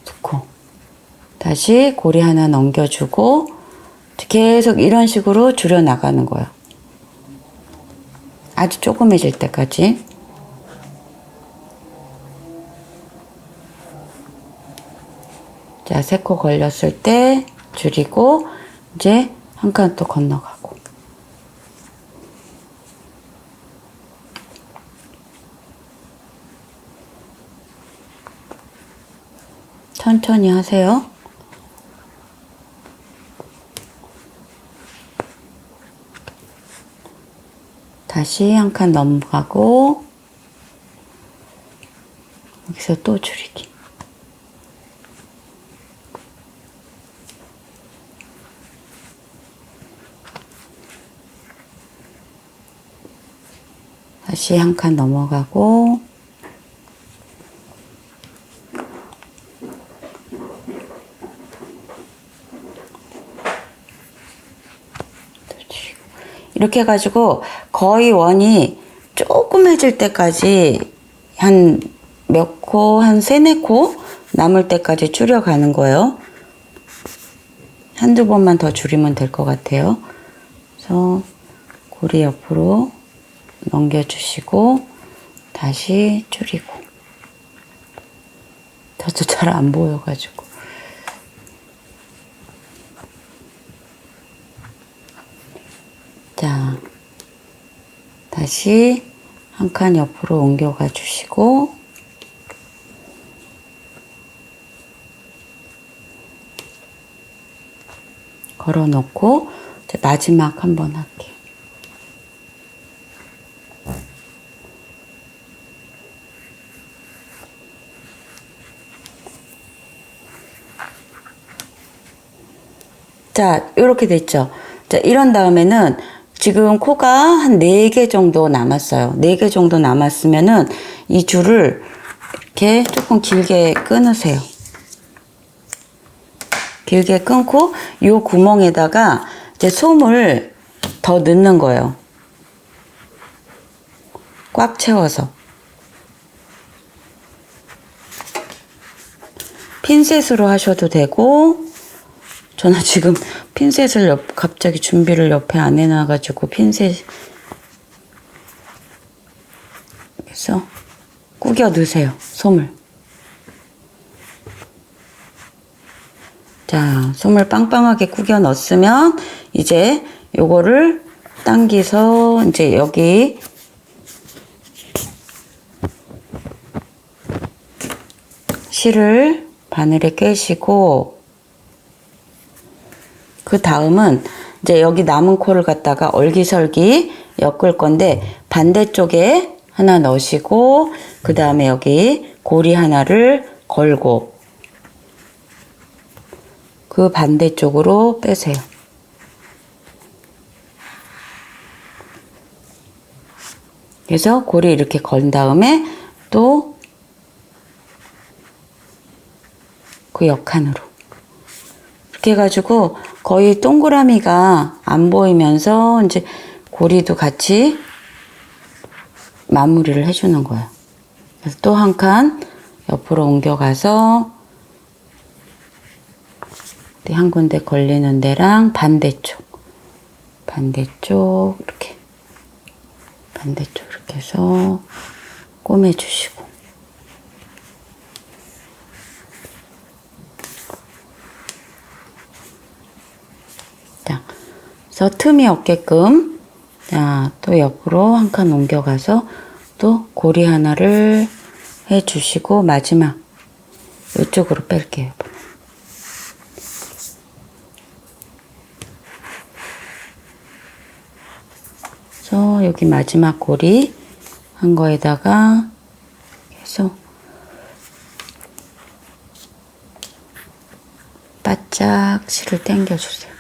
2코. 다시 고리 하나 넘겨주고 계속 이런 식으로 줄여 나가는 거예요. 아주 조그매질 때까지. 자, 3코 걸렸을 때 줄이고 이제 한 칸 또 건너가고. 천천히 하세요. 다시 한 칸 넘어가고 여기서 또 줄이기. 다시 한 칸 넘어가고 이렇게 해가지고 거의 원이 조그매질 때까지 한 몇 코, 한 3-4코 남을 때까지 줄여가는 거예요. 한두 번만 더 줄이면 될 것 같아요. 그래서 고리 옆으로 넘겨주시고 다시 줄이고. 저도 잘 안 보여가지고. 자, 다시 한 칸 옆으로 옮겨가 주시고 걸어 놓고 마지막 한 번 할게요. 자, 이렇게 됐죠. 자, 이런 다음에는 지금 코가 한 4개 정도 남았어요. 4개 정도 남았으면은 이 줄을 이렇게 조금 길게 끊으세요. 길게 끊고 이 구멍에다가 이제 솜을 더 넣는 거예요. 꽉 채워서. 핀셋으로 하셔도 되고, 저는 지금 핀셋을 갑자기 준비를 옆에 안 해놔가지고 핀셋 그래서 구겨 넣으세요. 솜을. 자, 솜을 빵빵하게 구겨 넣었으면 이제 요거를 당기서 이제 여기 실을 바늘에 꿰시고 그 다음은 이제 여기 남은 코를 갖다가 얼기설기 엮을 건데 반대쪽에 하나 넣으시고 그 다음에 여기 고리 하나를 걸고 그 반대쪽으로 빼세요. 그래서 고리 이렇게 건 다음에 또 그 옆칸으로 이렇게 해가지고 거의 동그라미가 안 보이면서 이제 고리도 같이 마무리를 해주는 거예요. 그래서 또 한 칸 옆으로 옮겨가서 한 군데 걸리는 데랑 반대쪽 이렇게 반대쪽 이렇게 해서 꼬매주시고 그래서 틈이 없게끔 자, 또 옆으로 한 칸 옮겨가서 또 고리 하나를 해주시고 마지막 이쪽으로 뺄게요. 그래서 여기 마지막 고리 한 거에다가 계속 바짝 실을 당겨주세요.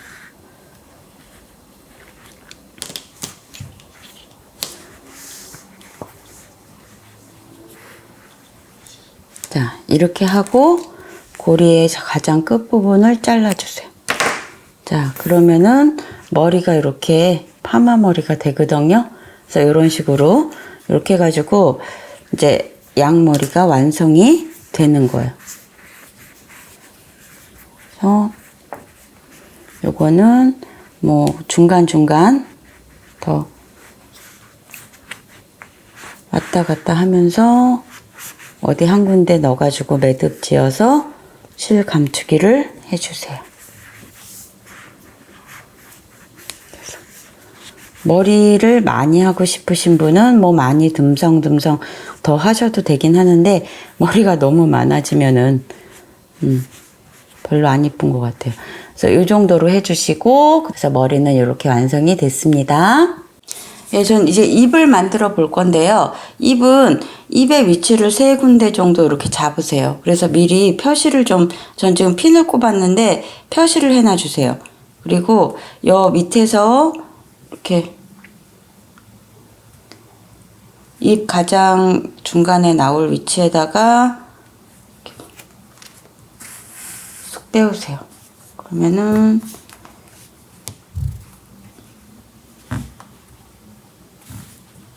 자, 이렇게 하고 고리의 가장 끝부분을 잘라주세요. 자, 그러면은 머리가 이렇게 파마 머리가 되거든요. 그래서 이런 식으로 이렇게 해가지고 이제 양머리가 완성이 되는 거예요. 그래서 요거는 뭐 중간중간 더 왔다 갔다 하면서 어디 한 군데 넣어가지고 매듭 지어서 실 감추기를 해주세요. 머리를 많이 하고 싶으신 분은 뭐 많이 듬성듬성 더 하셔도 되긴 하는데 머리가 너무 많아지면은 별로 안 이쁜 것 같아요. 그래서 이 정도로 해주시고 그래서 머리는 이렇게 완성이 됐습니다. 예, 전 이제 입을 만들어 볼 건데요. 입은 입의 위치를 3군데 정도 이렇게 잡으세요. 그래서 미리 표시를 좀, 전 지금 핀을 꼽았는데 표시를 해놔 주세요. 그리고 여 밑에서 이렇게 입 가장 중간에 나올 위치에다가 쑥 떼우세요. 그러면은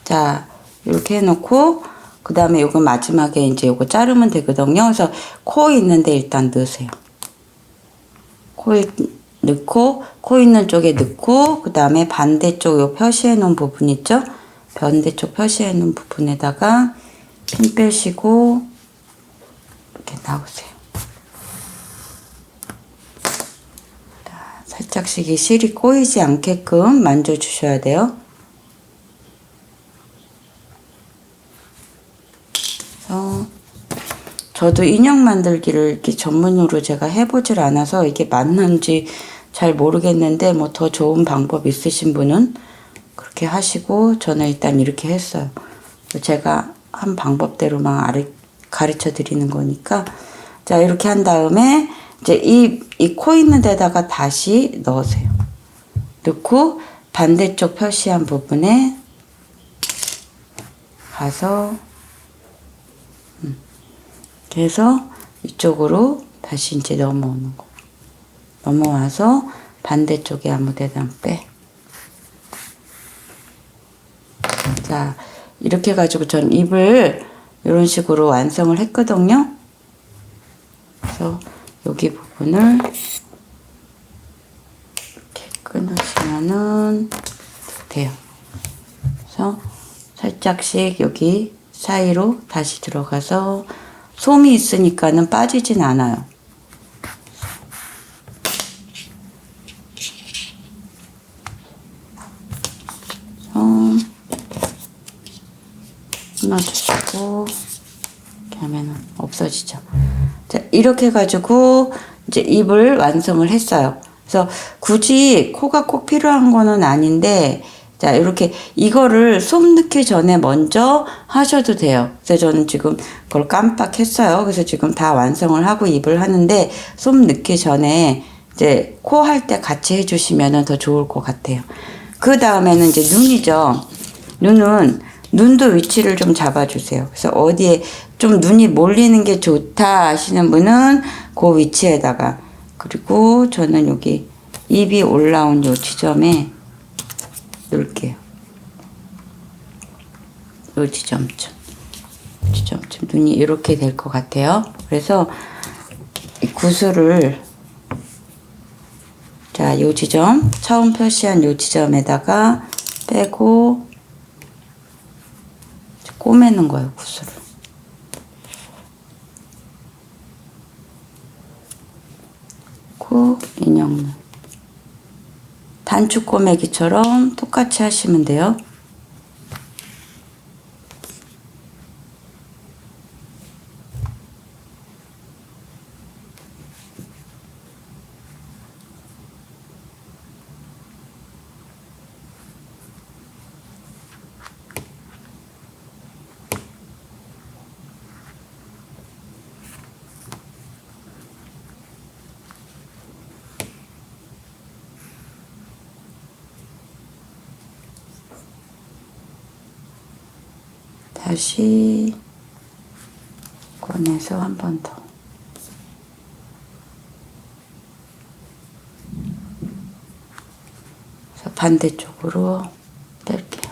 자, 이렇게 해놓고 그 다음에 요거 마지막에 이제 요거 자르면 되거든요. 그래서 코 있는데 일단 넣으세요. 코 넣고 코 있는 쪽에 넣고 그 다음에 반대쪽 요 표시해 놓은 부분 있죠? 반대쪽 표시해 놓은 부분에다가 핀 빼시고 이렇게 나오세요. 자, 살짝씩 이 실이 꼬이지 않게끔 만져 주셔야 돼요. 저도 인형 만들기를 이렇게 전문으로 제가 해보질 않아서 이게 맞는지 잘 모르겠는데 뭐 더 좋은 방법 있으신 분은 그렇게 하시고 저는 일단 이렇게 했어요. 제가 한 방법대로만 가르쳐 드리는 거니까 자 이렇게 한 다음에 이제 이 코 있는 데다가 다시 넣으세요. 넣고 반대쪽 표시한 부분에 가서 그래서 이쪽으로 다시 이제 넘어오는 거. 넘어와서 반대쪽에 아무 데나 빼. 자, 이렇게 해가지고 전 입을 이런 식으로 완성을 했거든요. 그래서 여기 부분을 이렇게 끊으시면은 돼요. 그래서 살짝씩 여기 사이로 다시 들어가서 솜이 있으니까는 빠지진 않아요. 끊어주시고 이렇게 하면은 없어지죠. 자, 이렇게 해가지고 이제 입을 완성을 했어요. 그래서 굳이 코가 꼭 필요한 거는 아닌데 자, 이렇게 이거를 솜 넣기 전에 먼저 하셔도 돼요. 그래서 저는 지금 그걸 깜빡했어요. 그래서 지금 다 완성을 하고 입을 하는데 솜 넣기 전에 이제 코 할 때 같이 해주시면 더 좋을 것 같아요. 그 다음에는 이제 눈이죠. 눈도 위치를 좀 잡아주세요. 그래서 어디에 좀 눈이 몰리는 게 좋다 하시는 분은 그 위치에다가 그리고 저는 여기 입이 올라온 요 지점에 넣을게요. 요 지점쯤 눈이 이렇게 될 것 같아요. 그래서 이 구슬을 자, 요 지점 처음 표시한 요 지점에다가 빼고 꼬매는 거예요, 구슬을. 그 인형눈 단축 꼬매기처럼 똑같이 하시면 돼요. 다시 꺼내서 한 번 더. 그래서 반대쪽으로 뺄게요.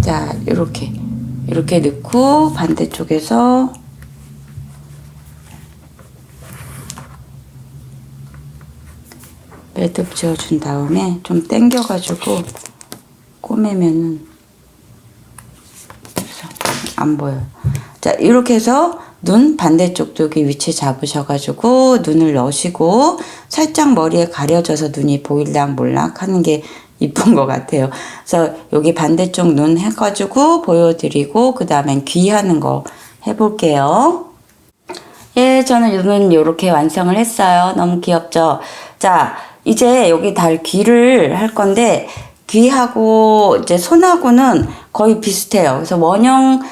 자, 이렇게 넣고 반대쪽에서 매듭 지어준 다음에 좀 당겨가지고 꼬매면은 안 보여요. 자, 이렇게 해서 눈 반대쪽도 여기 위치 잡으셔가지고 눈을 넣으시고 살짝 머리에 가려져서 눈이 보일락 몰락 하는 게 이쁜 것 같아요. 그래서 여기 반대쪽 눈 해가지고 보여드리고 그 다음엔 귀 하는 거 해볼게요. 예, 저는 눈은 이렇게 완성을 했어요. 너무 귀엽죠? 자, 이제 여기 달 귀를 할 건데 귀하고 이제 손하고는 거의 비슷해요. 그래서 원형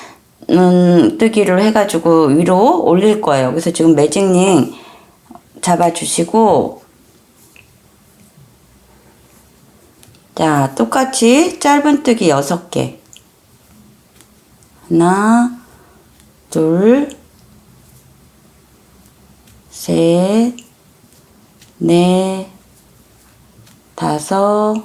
뜨기를 해가지고 위로 올릴 거예요. 그래서 지금 매직링 잡아주시고, 자, 똑같이 짧은뜨기 6개. 하나, 둘, 셋, 넷, 다섯,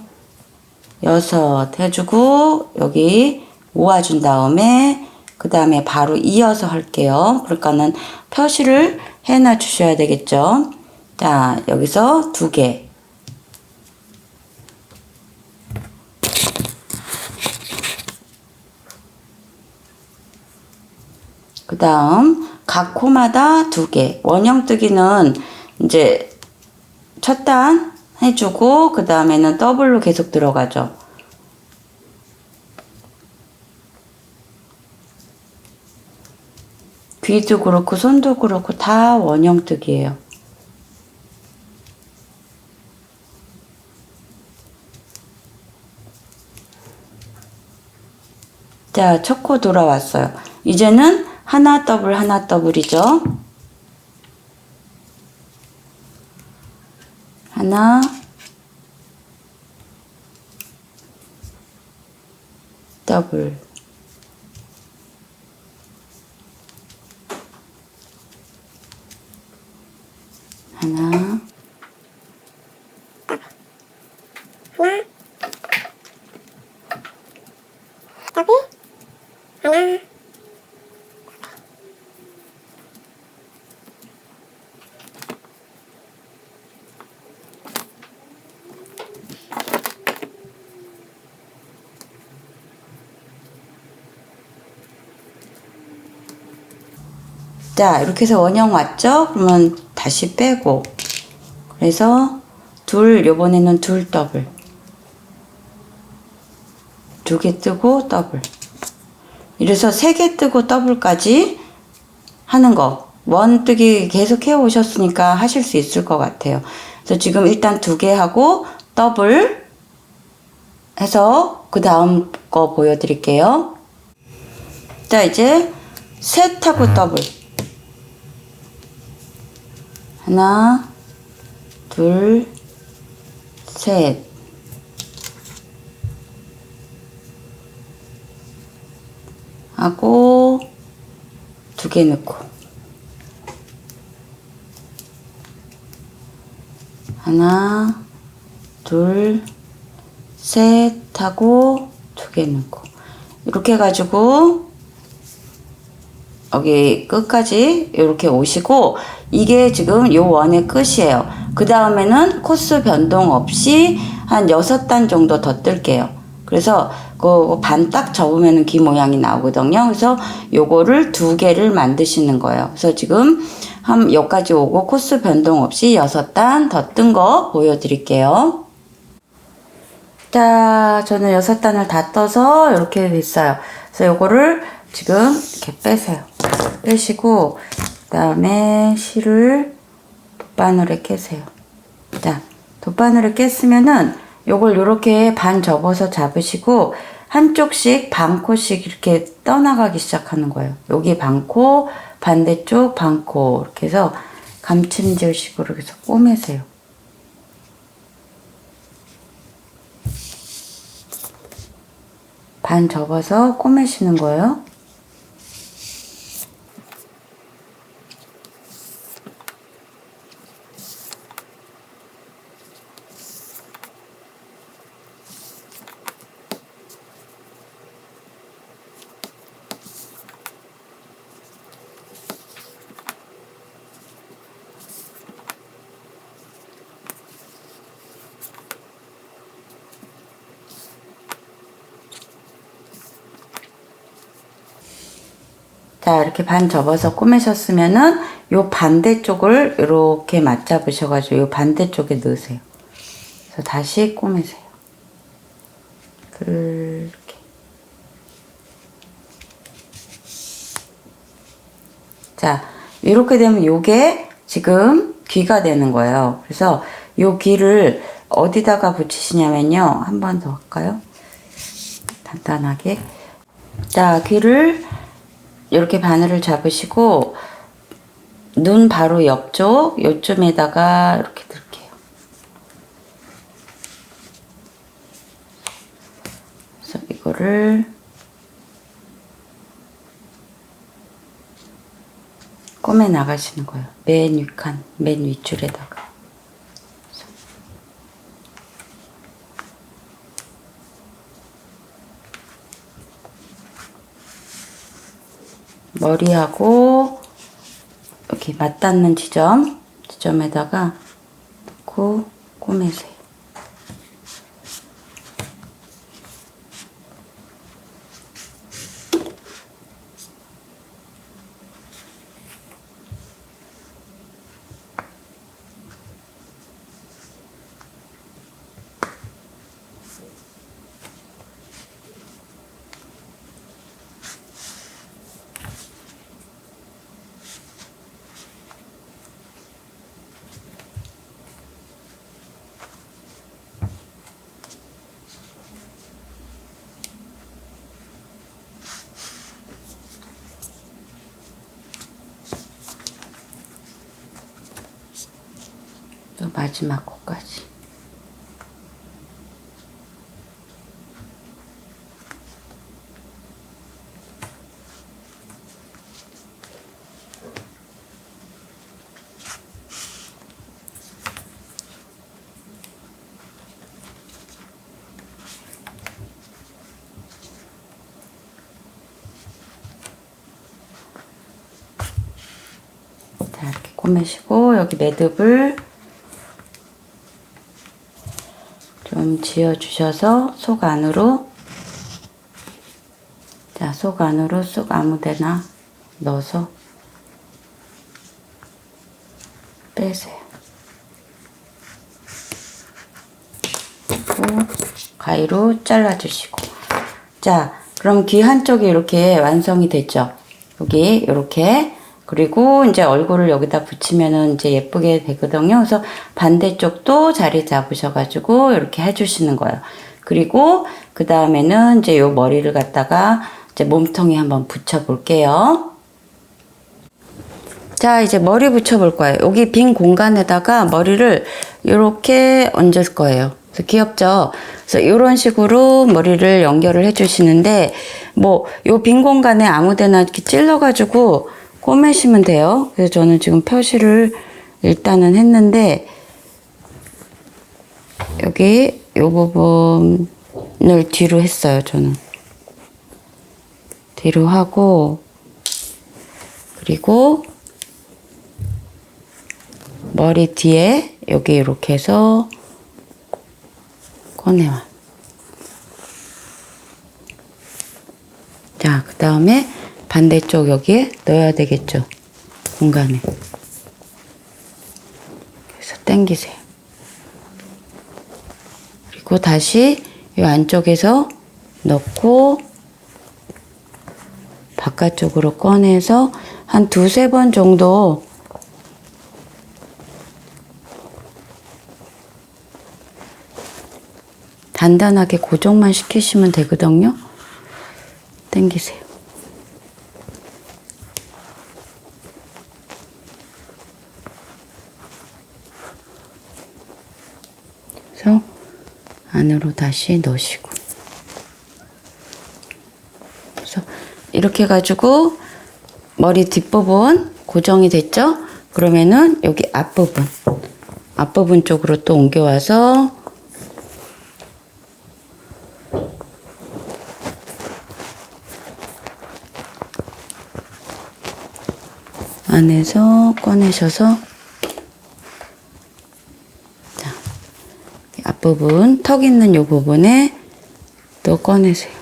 여섯 해주고 여기 모아준 다음에 그 다음에 바로 이어서 할게요. 그러니까는 표시를 해놔 주셔야 되겠죠. 자, 여기서 2개. 그 다음 각 코마다 2개. 원형뜨기는 이제 첫 단 해주고 그 다음에는 더블로 계속 들어가죠. 귀도 그렇고 손도 그렇고 다 원형뜨기예요. 자, 첫 코 돌아왔어요. 이제는 하나 더블 하나 더블이죠. 하나, 더블, 하나, 더블, 하나, 자, 이렇게 해서 원형 왔죠? 그러면 다시 빼고, 그래서 요번에는 둘 더블, 2개 뜨고 더블, 이래서 3개 뜨고 더블까지 하는 거, 원 뜨기 계속 해 오셨으니까 하실 수 있을 것 같아요. 그래서 지금 일단 2개 하고 더블 해서 그 다음 거 보여드릴게요. 자, 이제 셋 하고 더블. 하나, 둘, 셋. 하고 2개 넣고 하나, 둘, 셋 하고 2개 넣고 이렇게 해가지고 여기 끝까지 이렇게 오시고 이게 지금 요 원의 끝이에요. 그 다음에는 코스 변동 없이 한 6단 정도 더 뜰게요. 그래서 그 반 딱 접으면 귀 모양이 나오거든요. 그래서 요거를 2개를 만드시는 거예요. 그래서 지금 여기까지 오고 코스 변동 없이 6단 더 뜬 거 보여드릴게요. 자, 저는 6단을 다 떠서 이렇게 됐어요. 그래서 요거를 지금 이렇게 빼세요. 빼시고, 그 다음에 실을 돗바늘에 깨세요. 자, 돗바늘을 깼으면은 요걸 요렇게 반 접어서 잡으시고, 한쪽씩 반코씩 이렇게 떠나가기 시작하는 거예요. 여기 반코, 반대쪽 반코. 이렇게 해서 감침질 식으로 해서 꼬매세요. 반 접어서 꼬매시는 거예요. 자, 이렇게 반 접어서 꼬매셨으면은 요 반대쪽을 이렇게 맞잡으셔가지고 요 반대쪽에 넣으세요. 그래서 다시 꼬매세요. 그렇게. 자, 이렇게 되면 요게 지금 귀가 되는 거예요. 그래서 요 귀를 어디다가 붙이시냐면요. 한 번 더 할까요? 간단하게. 자, 귀를 이렇게 바늘을 잡으시고 눈 바로 옆쪽 요쯤에다가 이렇게 넣을게요. 그래서 이거를 꼬매 나가시는 거예요. 맨 윗칸, 맨 윗줄에다가. 머리하고 여기 맞닿는 지점에다가 넣고 꼬매세요. 또 마지막 코까지. 자, 이렇게 꼬매시고 여기 매듭을 좀 지어주셔서 속 안으로, 자, 속 안으로 쑥 아무데나 넣어서 빼세요. 그리고 가위로 잘라주시고. 자, 그럼 귀 한쪽이 이렇게 완성이 됐죠? 여기 이렇게. 그리고 이제 얼굴을 여기다 붙이면은 이제 예쁘게 되거든요. 그래서 반대쪽도 자리 잡으셔가지고 이렇게 해주시는 거예요. 그리고 그 다음에는 이제 요 머리를 갖다가 이제 몸통에 한번 붙여볼게요. 자, 이제 머리 붙여볼 거예요. 여기 빈 공간에다가 머리를 이렇게 얹을 거예요. 그래서 귀엽죠? 그래서 이런 식으로 머리를 연결을 해주시는데, 뭐, 요 빈 공간에 아무 데나 이렇게 찔러가지고 꼬매시면 돼요. 그래서 저는 지금 표시를 일단은 했는데, 여기 요 부분을 뒤로 했어요, 저는. 뒤로 하고, 그리고 머리 뒤에 여기 이렇게 해서 꺼내와. 다음에 반대쪽 여기에 넣어야 되겠죠. 공간에. 그래서 당기세요. 그리고 다시 이 안쪽에서 넣고 바깥쪽으로 꺼내서 한 두세 번 정도 단단하게 고정만 시키시면 되거든요. 당기세요. 그래서 안으로 다시 넣으시고. 그래서 이렇게 해가지고 머리 뒷부분 고정이 됐죠? 그러면은 여기 앞부분 쪽으로 또 옮겨와서 안에서 꺼내셔서 자, 앞부분 턱 있는 이 부분에 또 꺼내세요.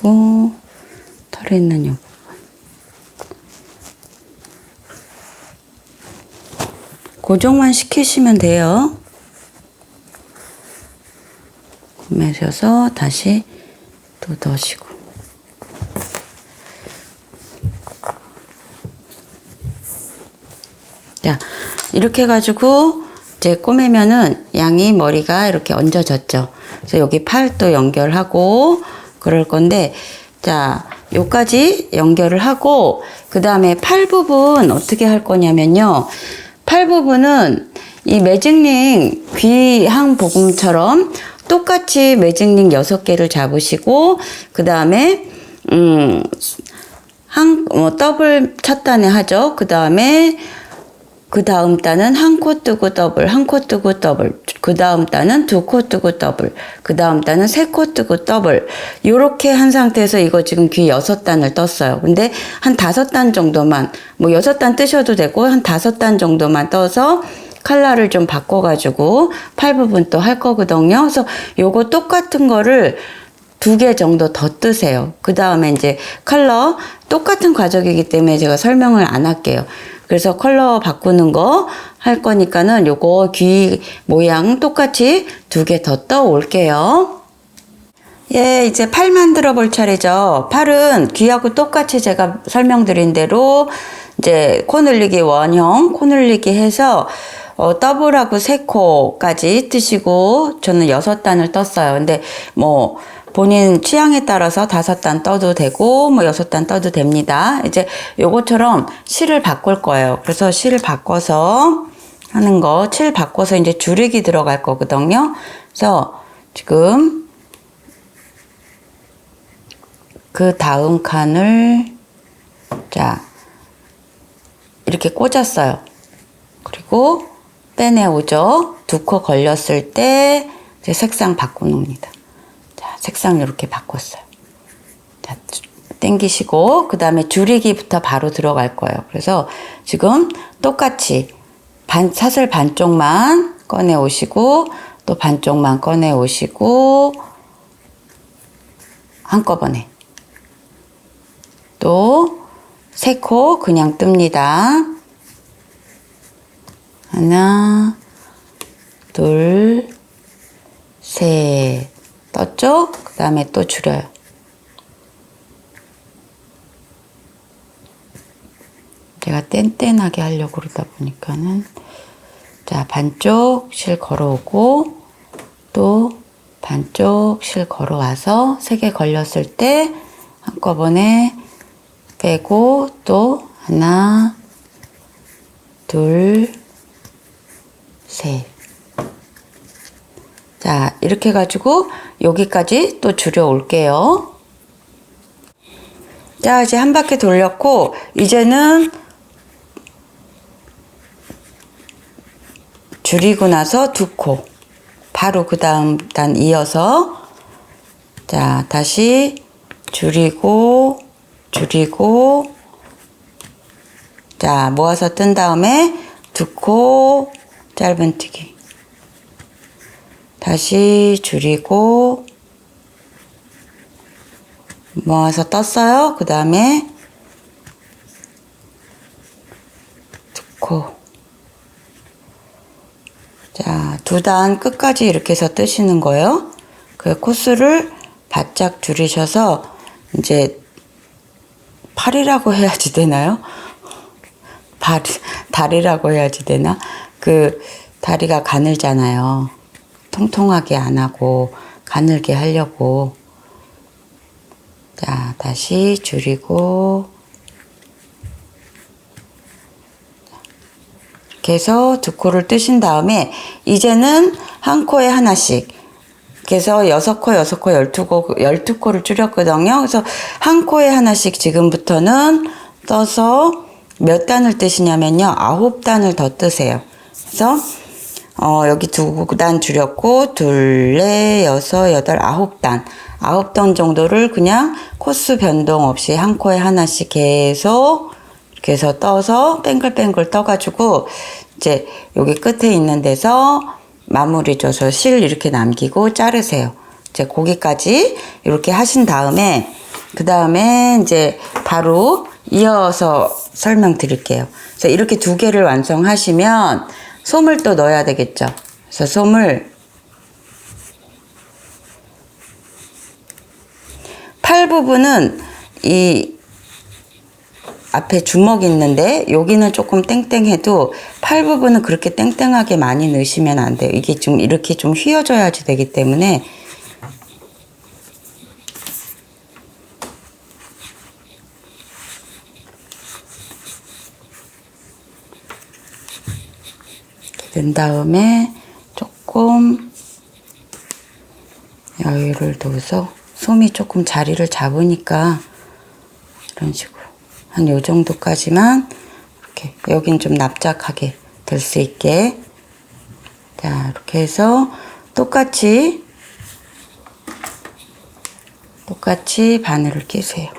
그리고 털 있는 이 부분 고정만 시키시면 돼요. 매셔서 다시 또 넣으시고. 자, 이렇게 해가지고 이제 꼬매면은 양이 머리가 이렇게 얹어졌죠. 그래서 여기 팔 또 연결하고 그럴 건데, 자, 요까지 연결을 하고, 그 다음에 팔 부분 어떻게 할 거냐면요. 팔 부분은 이 매직링 귀향복음처럼 똑같이 매직링 6개를 잡으시고, 그 다음에, 더블 첫 단에 하죠. 그 다음에, 그 다음 단은 한 코 뜨고 더블, 한 코 뜨고 더블, 그 다음 단은 2코 뜨고 더블, 그 다음 단은 3코 뜨고 더블. 요렇게 한 상태에서 이거 지금 귀 6단을 떴어요. 근데 한 5단 정도만, 뭐 6단 뜨셔도 되고, 한 5단 정도만 떠서 컬러를 좀 바꿔가지고 팔 부분 또 할 거거든요. 그래서 요거 똑같은 거를 2개 정도 더 뜨세요. 그 다음에 이제 컬러 똑같은 과정이기 때문에 제가 설명을 안 할게요. 그래서 컬러 바꾸는 거 할 거니까는 요거 귀 모양 똑같이 2개 더 떠 올게요. 예, 이제 팔 만들어 볼 차례죠. 팔은 귀하고 똑같이 제가 설명드린 대로 이제 코 늘리기 원형, 코 늘리기 해서 더블하고 3코까지 뜨시고 저는 6단을 떴어요. 근데 뭐 본인 취향에 따라서 5단 떠도 되고 뭐 6단 떠도 됩니다. 이제 요거처럼 실을 바꿀 거예요. 그래서 실을 바꿔서 하는 거, 실 바꿔서 이제 줄이기 들어갈 거거든요. 그래서 지금 그 다음 칸을 자 이렇게 꽂았어요. 그리고 빼내오죠. 2코 걸렸을 때 이제 색상 바꿔놓습니다. 자, 색상 이렇게 바꿨어요. 자, 당기시고 그 다음에 줄이기부터 바로 들어갈 거예요. 그래서 지금 똑같이 사슬 반쪽만 꺼내 오시고 또 반쪽만 꺼내 오시고 한꺼번에 또 3코 그냥 뜹니다. 하나, 둘, 셋 떴죠? 그 다음에 또 줄여요. 제가 뗀뗀하게 하려고 그러다 보니까는 자 반쪽 실 걸어오고 또 반쪽 실 걸어와서 3개 걸렸을 때 한꺼번에 빼고 또 하나 둘 셋. 자 이렇게 해가지고 여기까지 또 줄여 올게요. 자 이제 한 바퀴 돌렸고 이제는 줄이고 나서 2코 바로 그 다음 단 이어서 자 다시 줄이고 자 모아서 뜬 다음에 2코 짧은뜨기 다시 줄이고 모아서 떴어요. 그 다음에 두 코. 자, 두 단 끝까지 이렇게 해서 뜨시는 거예요. 그 코스를 바짝 줄이셔서 이제 팔이라고 해야지 되나요? 다리라고 해야지 되나? 그 다리가 가늘잖아요. 통통하게 안 하고 가늘게 하려고. 자, 다시 줄이고 이렇게 해서 두 코를 뜨신 다음에 이제는 한 코에 하나씩, 그래서 6코, 6코, 12코, 12코를 줄였거든요. 그래서 한 코에 하나씩 지금부터는 떠서 몇 단을 뜨시냐면요. 9단을 더 뜨세요. 그래서 여기 2단 줄였고 둘, 넷, 여섯, 여덟, 9단. 9단 정도를 그냥 코스 변동 없이 한 코에 하나씩 계속 이렇게 해서 떠서 뱅글뱅글 떠가지고 이제 여기 끝에 있는 데서 마무리 줘서 실 이렇게 남기고 자르세요. 이제 거기까지 이렇게 하신 다음에 그 다음에 이제 바로 이어서 설명드릴게요. 그래서 이렇게 2개를 완성하시면 솜을 또 넣어야 되겠죠. 그래서 솜을 팔 부분은 이 앞에 주먹 있는데 여기는 조금 땡땡해도 팔 부분은 그렇게 땡땡하게 많이 넣으시면 안 돼요. 이게 좀 이렇게 좀 휘어져야지 되기 때문에 된 다음에 조금 여유를 둬서 솜이 조금 자리를 잡으니까 이런 식으로 한 요 정도까지만 이렇게 여긴 좀 납작하게 될 수 있게, 자 이렇게 해서 똑같이 바늘을 끼세요.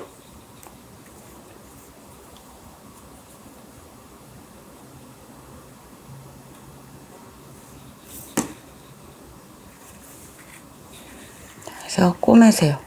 그래서 꼬매세요.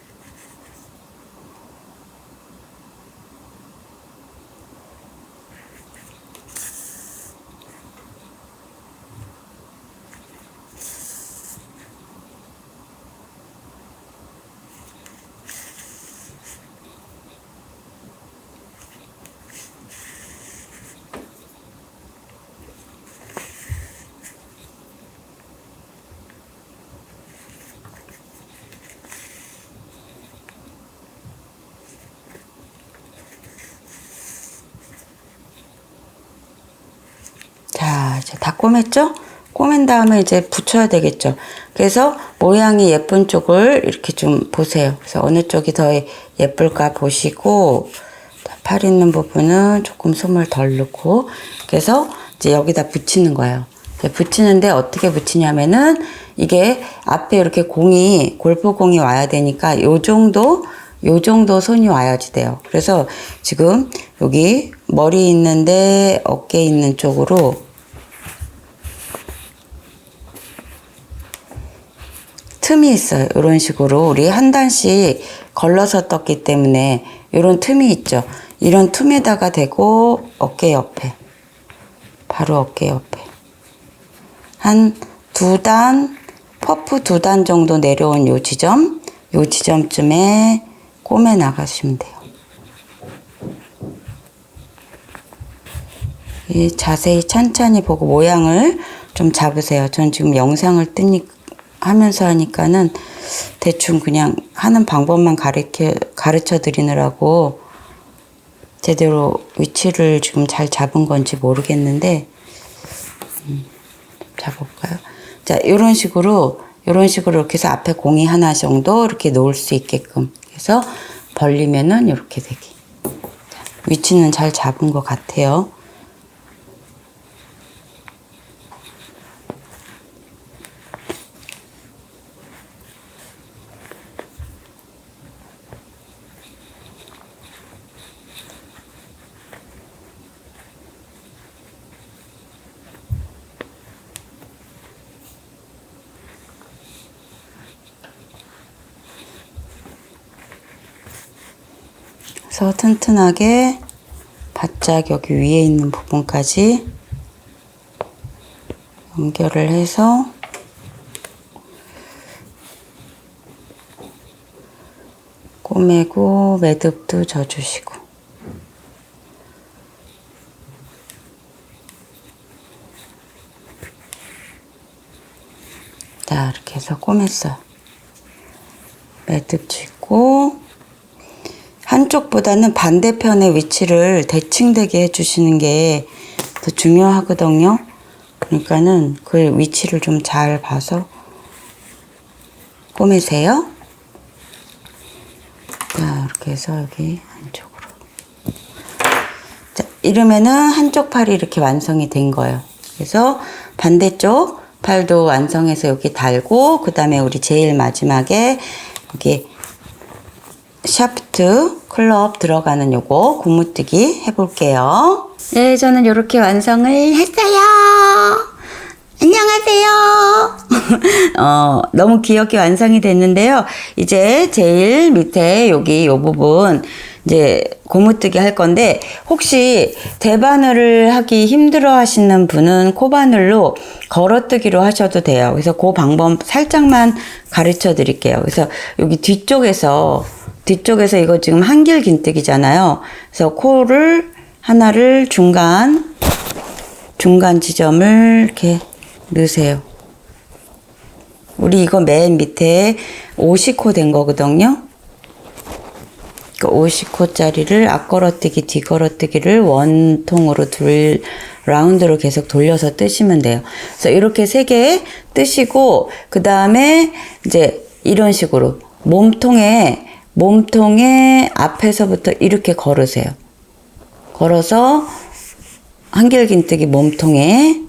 자, 이제 다 꼬맸죠? 꼬맨 다음에 이제 붙여야 되겠죠. 그래서 모양이 예쁜 쪽을 이렇게 좀 보세요. 그래서 어느 쪽이 더 예쁠까 보시고, 팔 있는 부분은 조금 솜을 덜 넣고, 그래서 이제 여기다 붙이는 거예요. 붙이는데 어떻게 붙이냐면은 이게 앞에 이렇게 골프공이 와야 되니까 요 정도 손이 와야지 돼요. 그래서 지금 여기 머리 있는데 어깨 있는 쪽으로 틈이 있어요. 이런 식으로 우리 한 단씩 걸러서 떴기 때문에 이런 틈이 있죠. 이런 틈에다가 대고 어깨 옆에, 바로 어깨 옆에 한 2단, 퍼프 2단 정도 내려온 요 지점쯤에 꼬매 나가시면 돼요. 자세히 천천히 보고 모양을 좀 잡으세요. 전 지금 영상을 하면서 하니까는 대충 그냥 하는 방법만 가르쳐 드리느라고 제대로 위치를 지금 잘 잡은 건지 모르겠는데, 잡아볼까요? 자, 이런 식으로 이렇게 해서 앞에 공이 하나 정도 이렇게 놓을 수 있게끔 해서 벌리면은 이렇게 되게. 위치는 잘 잡은 것 같아요. 그래서 튼튼하게 바짝 여기 위에 있는 부분까지 연결을 해서 꼬매고 매듭도 져주시고. 자, 이렇게 해서 꼬맸어요. 매듭 짓고 한쪽보다는 반대편의 위치를 대칭되게 해주시는 게 더 중요하거든요. 그러니까는 그 위치를 좀 잘 봐서 꼬매세요. 자, 이렇게 해서 여기 한쪽으로. 자, 이러면은 한쪽 팔이 이렇게 완성이 된 거예요. 그래서 반대쪽 팔도 완성해서 여기 달고, 그 다음에 우리 제일 마지막에 여기 샤프트 클럽 들어가는 요거 고무뜨기 해볼게요. 네, 저는 이렇게 완성을 했어요. 안녕하세요. 너무 귀엽게 완성이 됐는데요. 이제 제일 밑에 여기 요 부분 이제 고무뜨기 할 건데, 혹시 대바늘을 하기 힘들어 하시는 분은 코바늘로 걸어뜨기로 하셔도 돼요. 그래서 그 방법 살짝만 가르쳐 드릴게요. 그래서 여기 뒤쪽에서 이거 지금 한길 긴뜨기잖아요. 그래서 코를 하나를 중간 지점을 이렇게 넣으세요. 우리 이거 맨 밑에 50코 된 거거든요. 그 50코짜리를 앞걸어뜨기, 뒤걸어뜨기를 원통으로 라운드로 계속 돌려서 뜨시면 돼요. 그래서 이렇게 3개 뜨시고, 그 다음에 이제 이런 식으로 몸통에 앞에서부터 이렇게 걸으세요. 걸어서 한길긴뜨기 몸통에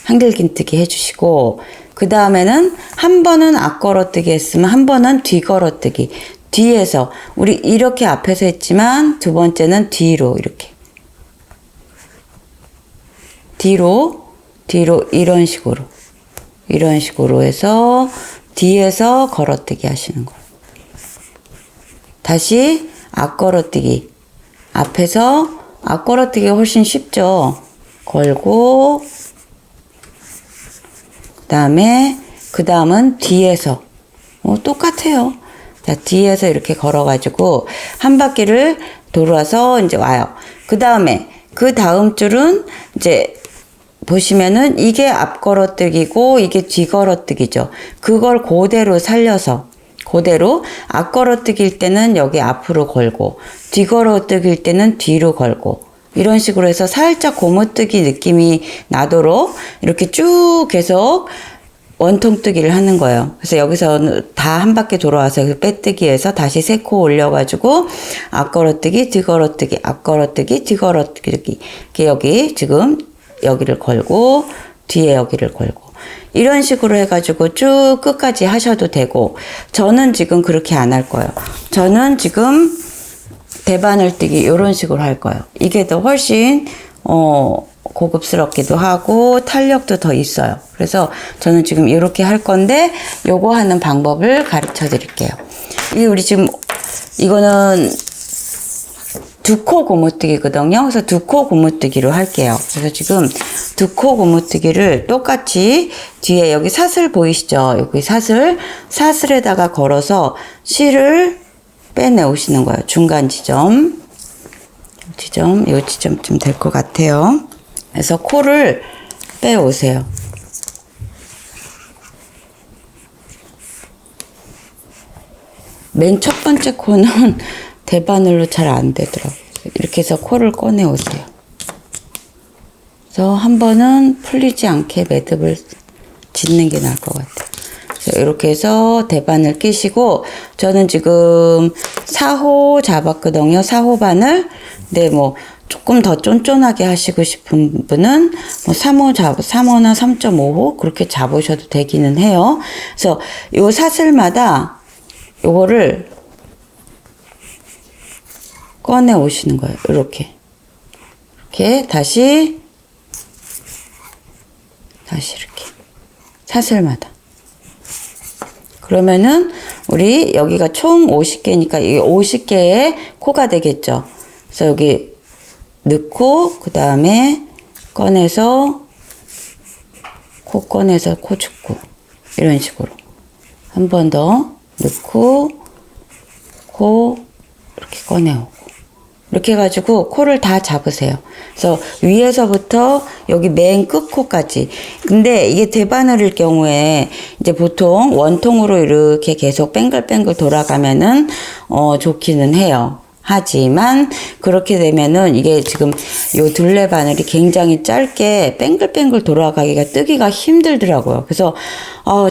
한길긴뜨기 해주시고, 그 다음에는 한 번은 앞걸어뜨기 했으면 한 번은 뒤걸어뜨기. 뒤에서 우리 이렇게 앞에서 했지만 두 번째는 뒤로 이렇게 뒤로 이런 식으로 해서 뒤에서 걸어뜨기 하시는 거예요. 다시 앞걸어뜨기. 앞에서 앞걸어뜨기가 훨씬 쉽죠. 걸고, 그 다음은 뒤에서 똑같아요. 자, 뒤에서 이렇게 걸어가지고 한 바퀴를 돌아서 이제 와요. 그 다음 줄은 이제 보시면은 이게 앞걸어뜨기고 이게 뒤걸어뜨기죠. 그걸 그대로 살려서, 앞걸어뜨기일 때는 여기 앞으로 걸고, 뒤걸어뜨기일 때는 뒤로 걸고, 이런 식으로 해서 살짝 고무뜨기 느낌이 나도록 이렇게 쭉 계속 원통뜨기를 하는 거예요. 그래서 여기서 다 한 바퀴 돌아와서 빼뜨기해서 다시 3코 올려가지고 앞걸어뜨기, 뒤걸어뜨기, 앞걸어뜨기, 뒤걸어뜨기. 이렇게 여기 지금 여기를 걸고 뒤에 여기를 걸고 이런 식으로 해가지고 쭉 끝까지 하셔도 되고, 저는 지금 그렇게 안 할 거예요. 저는 지금 대바늘뜨기 이런 식으로 할 거예요. 이게 더 훨씬 고급스럽기도 하고 탄력도 더 있어요. 그래서 저는 지금 이렇게 할 건데, 요거 하는 방법을 가르쳐 드릴게요. 우리 지금 이거는 2코 고무뜨기거든요. 그래서 2코 고무뜨기로 할게요. 그래서 지금 2코 고무뜨기를 똑같이 뒤에 여기 사슬 보이시죠? 여기 사슬에다가 걸어서 실을 빼내오시는 거예요. 중간 요 지점쯤 될 것 같아요. 그래서 코를 빼오세요. 맨 첫 번째 코는 대바늘로 잘 안 되더라고요. 이렇게 해서 코를 꺼내오세요. 그래서 한 번은 풀리지 않게 매듭을 짓는 게 나을 것 같아요. 그래서 이렇게 해서 대바늘 끼시고, 저는 지금 4호 잡았거든요. 4호 바늘. 근데 뭐 조금 더 쫀쫀하게 하시고 싶은 분은 뭐 3호나 3.5호 그렇게 잡으셔도 되기는 해요. 그래서 요 사슬마다 요거를 꺼내 오시는 거예요. 이렇게 다시 이렇게 사슬마다. 그러면은 우리 여기가 총 50개니까 이게 50개의 코가 되겠죠. 그래서 여기 넣고 그 다음에 꺼내서 코 꺼내서 코 줍고 이런 식으로 한 번 더 넣고 코 이렇게 꺼내오고 이렇게 해가지고 코를 다 잡으세요. 그래서 위에서부터 여기 맨 끝 코까지. 근데 이게 대바늘일 경우에 이제 보통 원통으로 이렇게 계속 뱅글뱅글 돌아가면은 좋기는 해요. 하지만 그렇게 되면은 이게 지금 요 둘레 바늘이 굉장히 짧게 뱅글뱅글 돌아가기가 뜨기가 힘들더라고요. 그래서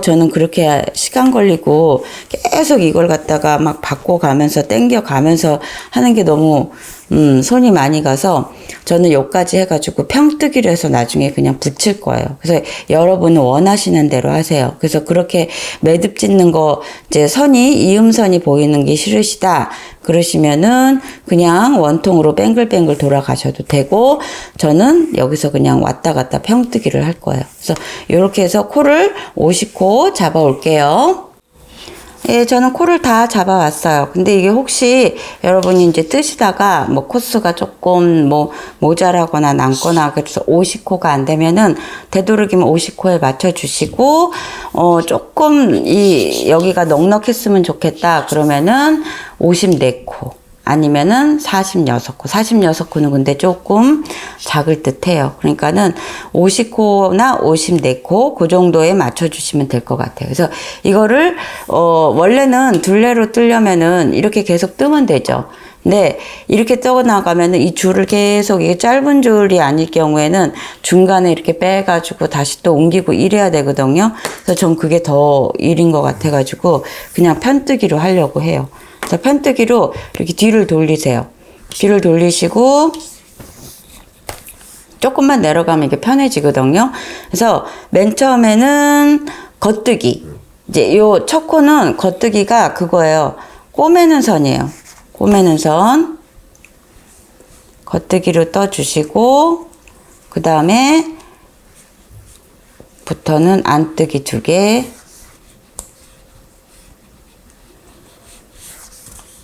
저는 그렇게 시간 걸리고 계속 이걸 갖다가 막 바꿔가면서 당겨가면서 하는 게 너무 손이 많이 가서 저는 요까지 해가지고 평뜨기로 해서 나중에 그냥 붙일 거예요. 그래서 여러분은 원하시는 대로 하세요. 그래서 그렇게 매듭 짓는 거 이제 이음선이 보이는 게 싫으시다 그러시면은 그냥 원통으로 뱅글뱅글 돌아가셔도 되고 저는 여기서 그냥 왔다 갔다 평뜨기를 할 거예요. 그래서 이렇게 해서 코를 50코 잡아 올게요. 예, 저는 코를 다 잡아왔어요. 근데 이게 혹시 여러분이 이제 뜨시다가 뭐 코스가 조금 뭐 모자라거나 남거나 그래서 50코가 안 되면은 되도록이면 50코에 맞춰주시고, 조금 여기가 넉넉했으면 좋겠다. 그러면은 54코. 아니면은 46코. 46코는 근데 조금 작을 듯 해요. 그러니까는 50코나 54코 그 정도에 맞춰주시면 될 것 같아요. 그래서 이거를, 원래는 둘레로 뜨려면은 이렇게 계속 뜨면 되죠. 근데 이렇게 떠 나가면은 이 줄을 계속 이게 짧은 줄이 아닐 경우에는 중간에 이렇게 빼가지고 다시 또 옮기고 이래야 되거든요. 그래서 전 그게 더 일인 것 같아가지고 그냥 편뜨기로 하려고 해요. 자, 편뜨기로 이렇게 뒤를 돌리세요. 뒤를 돌리시고 조금만 내려가면 이게 편해지거든요. 그래서 맨 처음에는 겉뜨기. 이제 요 첫 코는 겉뜨기가 그거예요. 꼬매는 선이에요. 꼬매는 선. 겉뜨기로 떠주시고 그 다음에 부터는 안뜨기 2개.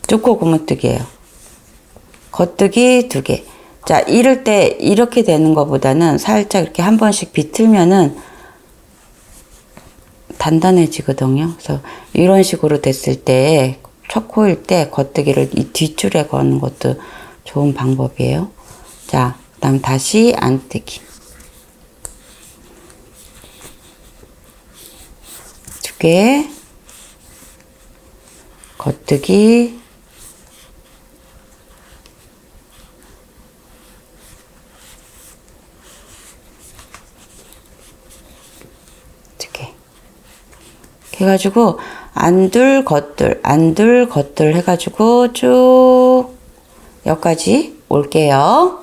두코 고무뜨기예요. 겉뜨기 2개. 자, 이럴 때 이렇게 되는 것보다는 살짝 이렇게 한 번씩 비틀면은 단단해지거든요. 그래서 이런 식으로 됐을 때 첫 코일 때 겉뜨기를 이 뒷줄에 거는 것도 좋은 방법이에요. 자, 그 다음 다시 안뜨기 2개. 겉뜨기 해가지고 안둘 겉둘 안둘 겉둘 해가지고 쭉 여기까지 올게요.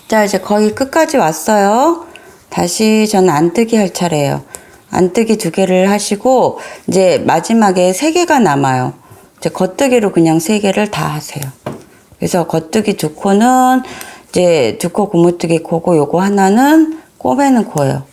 자, 이제 거의 끝까지 왔어요. 다시 저는 안뜨기 할 차례예요. 안뜨기 2개를 하시고 이제 마지막에 3개가 남아요. 이제 겉뜨기로 그냥 3개를 다 하세요. 그래서 겉뜨기 2코는 이제 2코 고무뜨기 코고 요거 하나는 꼬매는 코예요.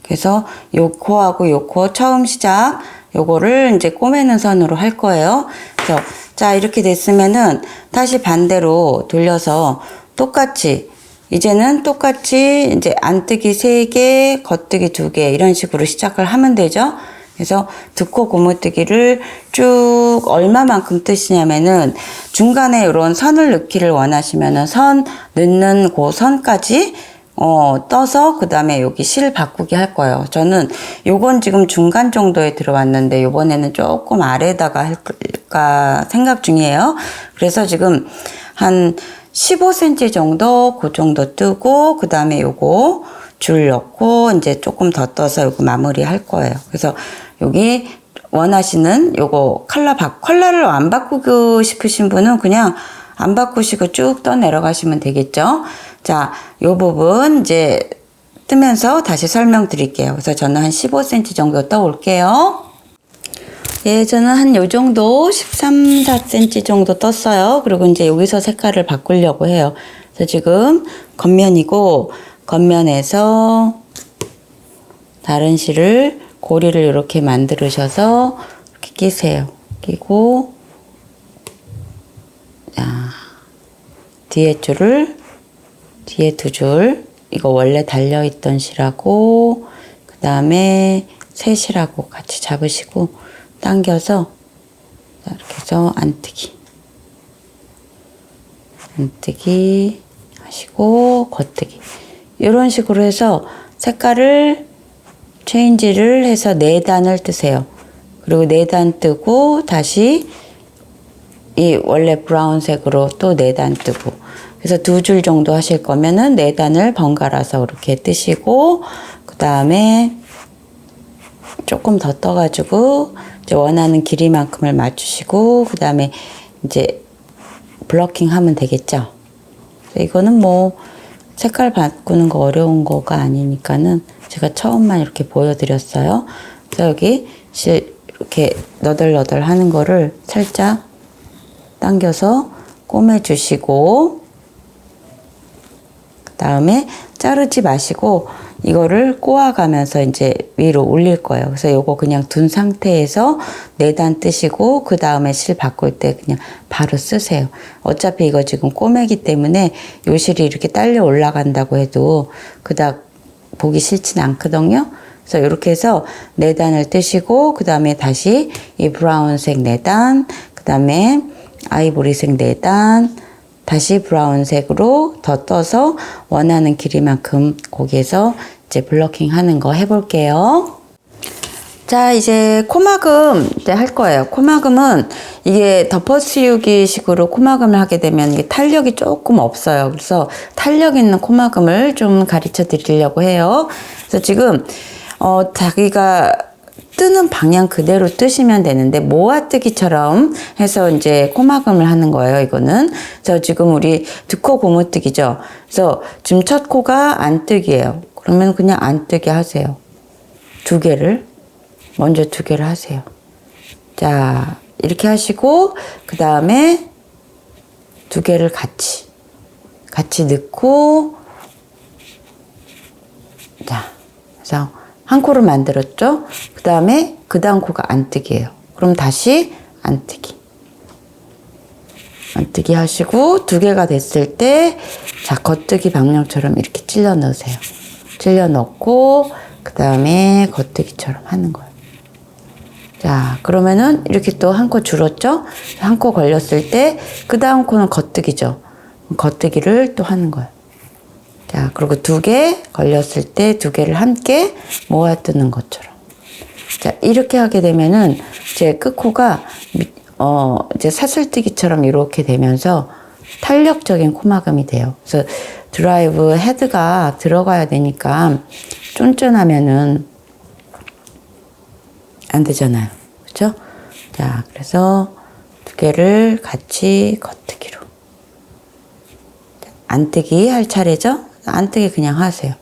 그래서 요 코하고 요 코 처음 시작 요거를 이제 꼬매는 선으로 할 거예요. 그래서 자, 이렇게 됐으면은 다시 반대로 돌려서 똑같이 이제는 똑같이 이제 안뜨기 3개, 겉뜨기 2개 이런 식으로 시작을 하면 되죠. 그래서 2코 고무뜨기를 쭉 얼마만큼 뜨시냐면은 중간에 이런 선을 넣기를 원하시면은 선 넣는 그 선까지 떠서 그 다음에 여기 실 바꾸기 할 거예요. 저는 요건 지금 중간 정도에 들어왔는데 요번에는 조금 아래다가 할까 생각 중이에요. 그래서 지금 한 15cm 정도 그 정도 뜨고 그 다음에 요거 줄 넣고 이제 조금 더 떠서 요거 마무리 할 거예요. 그래서 여기 원하시는 요거 컬러를 안 바꾸고 싶으신 분은 그냥 안 바꾸시고 쭉 떠 내려가시면 되겠죠. 자, 요 부분 이제 뜨면서 다시 설명드릴게요. 그래서 저는 한 15cm 정도 떠 올게요. 예, 저는 한 요 정도 13, 14cm 정도 떴어요. 그리고 이제 여기서 색깔을 바꾸려고 해요. 그래서 지금 겉면이고 겉면에서 다른 실을 고리를 이렇게 만들으셔서 이렇게 끼세요. 끼고, 자, 뒤에 줄을, 뒤에 두 줄, 이거 원래 달려있던 실하고, 그 다음에 새 실하고 같이 잡으시고, 당겨서, 이렇게 해서 안뜨기. 안뜨기 하시고, 겉뜨기. 이런 식으로 해서 색깔을 체인지를 해서 4단을 뜨세요. 그리고 4단 뜨고 다시 이 원래 브라운색으로 또 4단 뜨고, 그래서 2줄 정도 하실 거면은 4단을 번갈아서 이렇게 뜨시고, 그 다음에 조금 더 떠가지고 이제 원하는 길이만큼을 맞추시고, 그 다음에 이제 블러킹 하면 되겠죠. 이거는 뭐 색깔 바꾸는 거 어려운 거가 아니니까는 제가 처음만 이렇게 보여드렸어요. 그래서 여기 이렇게 너덜너덜 하는 거를 살짝 당겨서 꼬매주시고, 그 다음에 자르지 마시고 이거를 꼬아가면서 이제 위로 올릴 거예요. 그래서 요거 그냥 둔 상태에서 4단 뜨시고, 그 다음에 실 바꿀 때 그냥 바로 쓰세요. 어차피 이거 지금 꼬매기 때문에 요 실이 이렇게 딸려 올라간다고 해도 그닥 보기 싫진 않거든요. 그래서 이렇게 해서 4단을 뜨시고, 그 다음에 다시 이 브라운색 4단, 그 다음에 아이보리색 4단, 다시 브라운색으로 더 떠서 원하는 길이만큼 거기에서 이제 블러킹 하는 거 해볼게요. 자, 이제 코막음 이제 할 거예요. 코막음은 이게 덮어씌우기 식으로 코막음을 하게 되면 이게 탄력이 조금 없어요. 그래서 탄력 있는 코막음을 좀 가르쳐 드리려고 해요. 그래서 지금 자기가 뜨는 방향 그대로 뜨시면 되는데, 모아뜨기처럼 해서 이제 코막음을 하는 거예요, 이거는. 그래서 지금 우리 두 코 고무뜨기죠. 그래서 지금 첫 코가 안뜨기예요. 그러면 그냥 안뜨기 하세요. 2개를. 먼저 2개를 하세요. 자, 이렇게 하시고, 그 다음에 2개를 같이 넣고, 자, 그래서 한 코를 만들었죠? 그 다음에 그 다음 코가 안뜨기예요. 그럼 다시 안뜨기. 안뜨기 하시고 2개가 됐을 때, 자, 겉뜨기 방향처럼 이렇게 찔러 넣으세요. 찔러 넣고, 그 다음에 겉뜨기처럼 하는 거예요. 자, 그러면은 이렇게 또 한 코 줄었죠? 한 코 걸렸을 때, 그 다음 코는 겉뜨기죠? 겉뜨기를 또 하는 거예요. 자, 그리고 2개 걸렸을 때 2개를 함께 모아 뜨는 것처럼. 자, 이렇게 하게 되면은 제 끝코가 이제 사슬뜨기처럼 이렇게 되면서 탄력적인 코막음이 돼요. 그래서 드라이브 헤드가 들어가야 되니까 쫀쫀하면은 안 되잖아요. 그렇죠? 자, 그래서 2개를 같이 겉뜨기로. 안뜨기 할 차례죠? 안뜨기 그냥 하세요.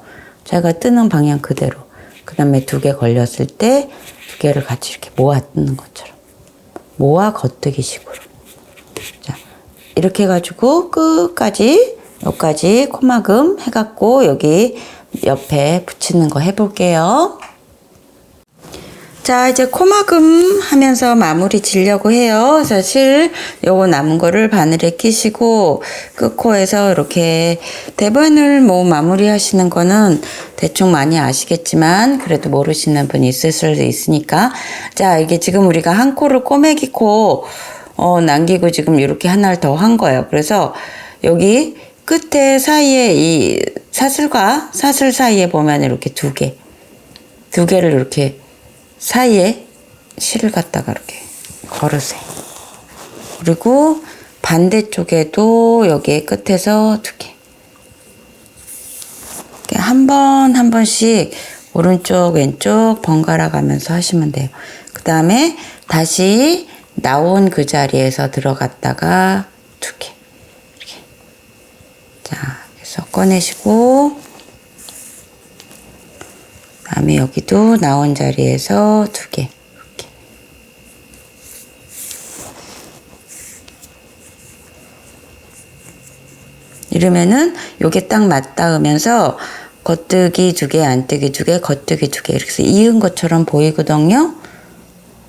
제가 뜨는 방향 그대로. 그 다음에 2개 걸렸을 때 2개를 같이 이렇게 모아 뜨는 것처럼. 모아 겉뜨기 식으로. 자, 이렇게 해가지고 끝까지, 여기까지 코막음 해갖고 여기 옆에 붙이는 거 해볼게요. 자, 이제 코막음 하면서 마무리 지려고 해요. 사실 요거 남은 거를 바늘에 끼시고 끝코에서 이렇게 대바늘 뭐 마무리 하시는 거는 대충 많이 아시겠지만 그래도 모르시는 분이 있을 수도 있으니까, 자, 이게 지금 우리가 한 코를 꼬매기 코 남기고 지금 이렇게 하나를 더 한 거예요. 그래서 여기 끝에 사이에 이 사슬과 사슬 사이에 보면 이렇게 2개를 이렇게 사이에 실을 갖다가 이렇게 걸으세요. 그리고 반대쪽에도 여기 끝에서 2개. 한 번씩 오른쪽 왼쪽 번갈아 가면서 하시면 돼요. 그 다음에 다시 나온 그 자리에서 들어갔다가 2개. 이렇게. 자, 그래서 꺼내시고, 다음에 여기도 나온 자리에서 2개. 이렇게. 이러면은 요게 딱 맞닿으면서 겉뜨기 2개, 안뜨기 2개, 겉뜨기 2개 이렇게 해서 이은 것처럼 보이거든요.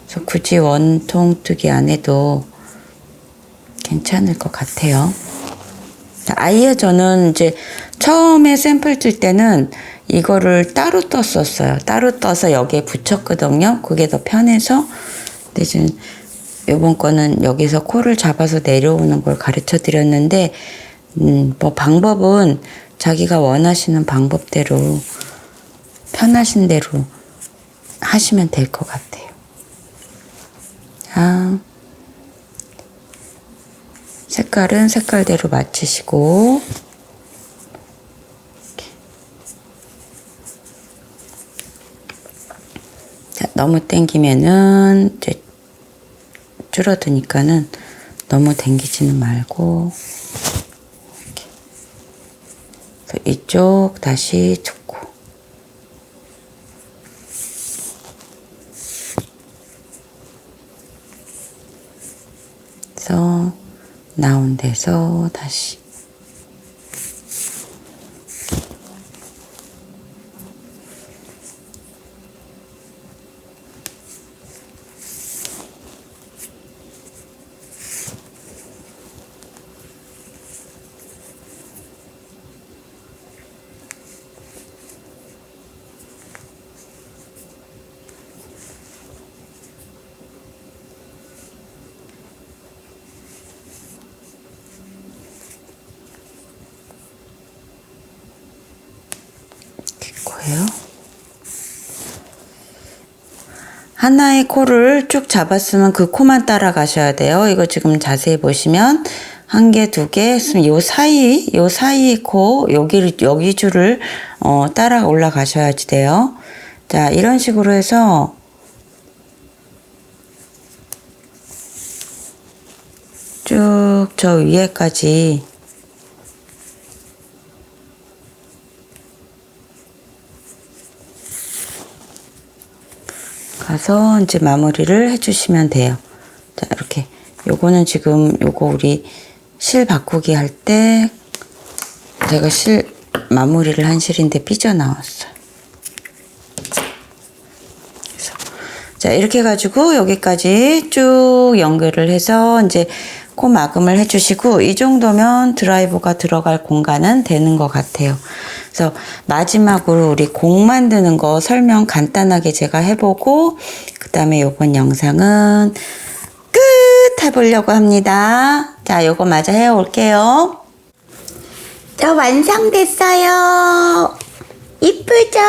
그래서 굳이 원통뜨기 안 해도 괜찮을 것 같아요. 아예 저는 이제 처음에 샘플 뜰 때는 이거를 따로 떴었어요. 따로 떠서 여기에 붙였거든요. 그게 더 편해서. 근데 지금 이번 거는 여기서 코를 잡아서 내려오는 걸 가르쳐 드렸는데, 뭐 방법은 자기가 원하시는 방법대로 편하신 대로 하시면 될 것 같아요. 색깔은 색깔대로 맞추시고, 자, 너무 당기면은 이제 줄어드니까는 너무 당기지는 말고, 이렇게. 그래서 이쪽 다시 줍고, 그래서 나온 데서 다시 거예요. 하나의 코를 쭉 잡았으면 그 코만 따라가셔야 돼요. 이거 지금 자세히 보시면 한 개, 두 개 했으면 요 사이 코 여기 줄을 따라 올라가셔야지 돼요. 자, 이런 식으로 해서 쭉 저 위에까지 가서 이제 마무리를 해주시면 돼요. 자, 이렇게 요거는 지금 요거 우리 실 바꾸기 할 때 제가 실 마무리를 한 실인데 삐져나왔어요. 그래서 자, 이렇게 해가지고 여기까지 쭉 연결을 해서 이제 코 마감을 해주시고, 이 정도면 드라이버가 들어갈 공간은 되는 것 같아요. 그래서 마지막으로 우리 공 만드는 거 설명 간단하게 제가 해보고, 그 다음에 요번 영상은 끝 해보려고 합니다. 자, 요거 마저 해올게요. 자, 완성됐어요. 이쁘죠?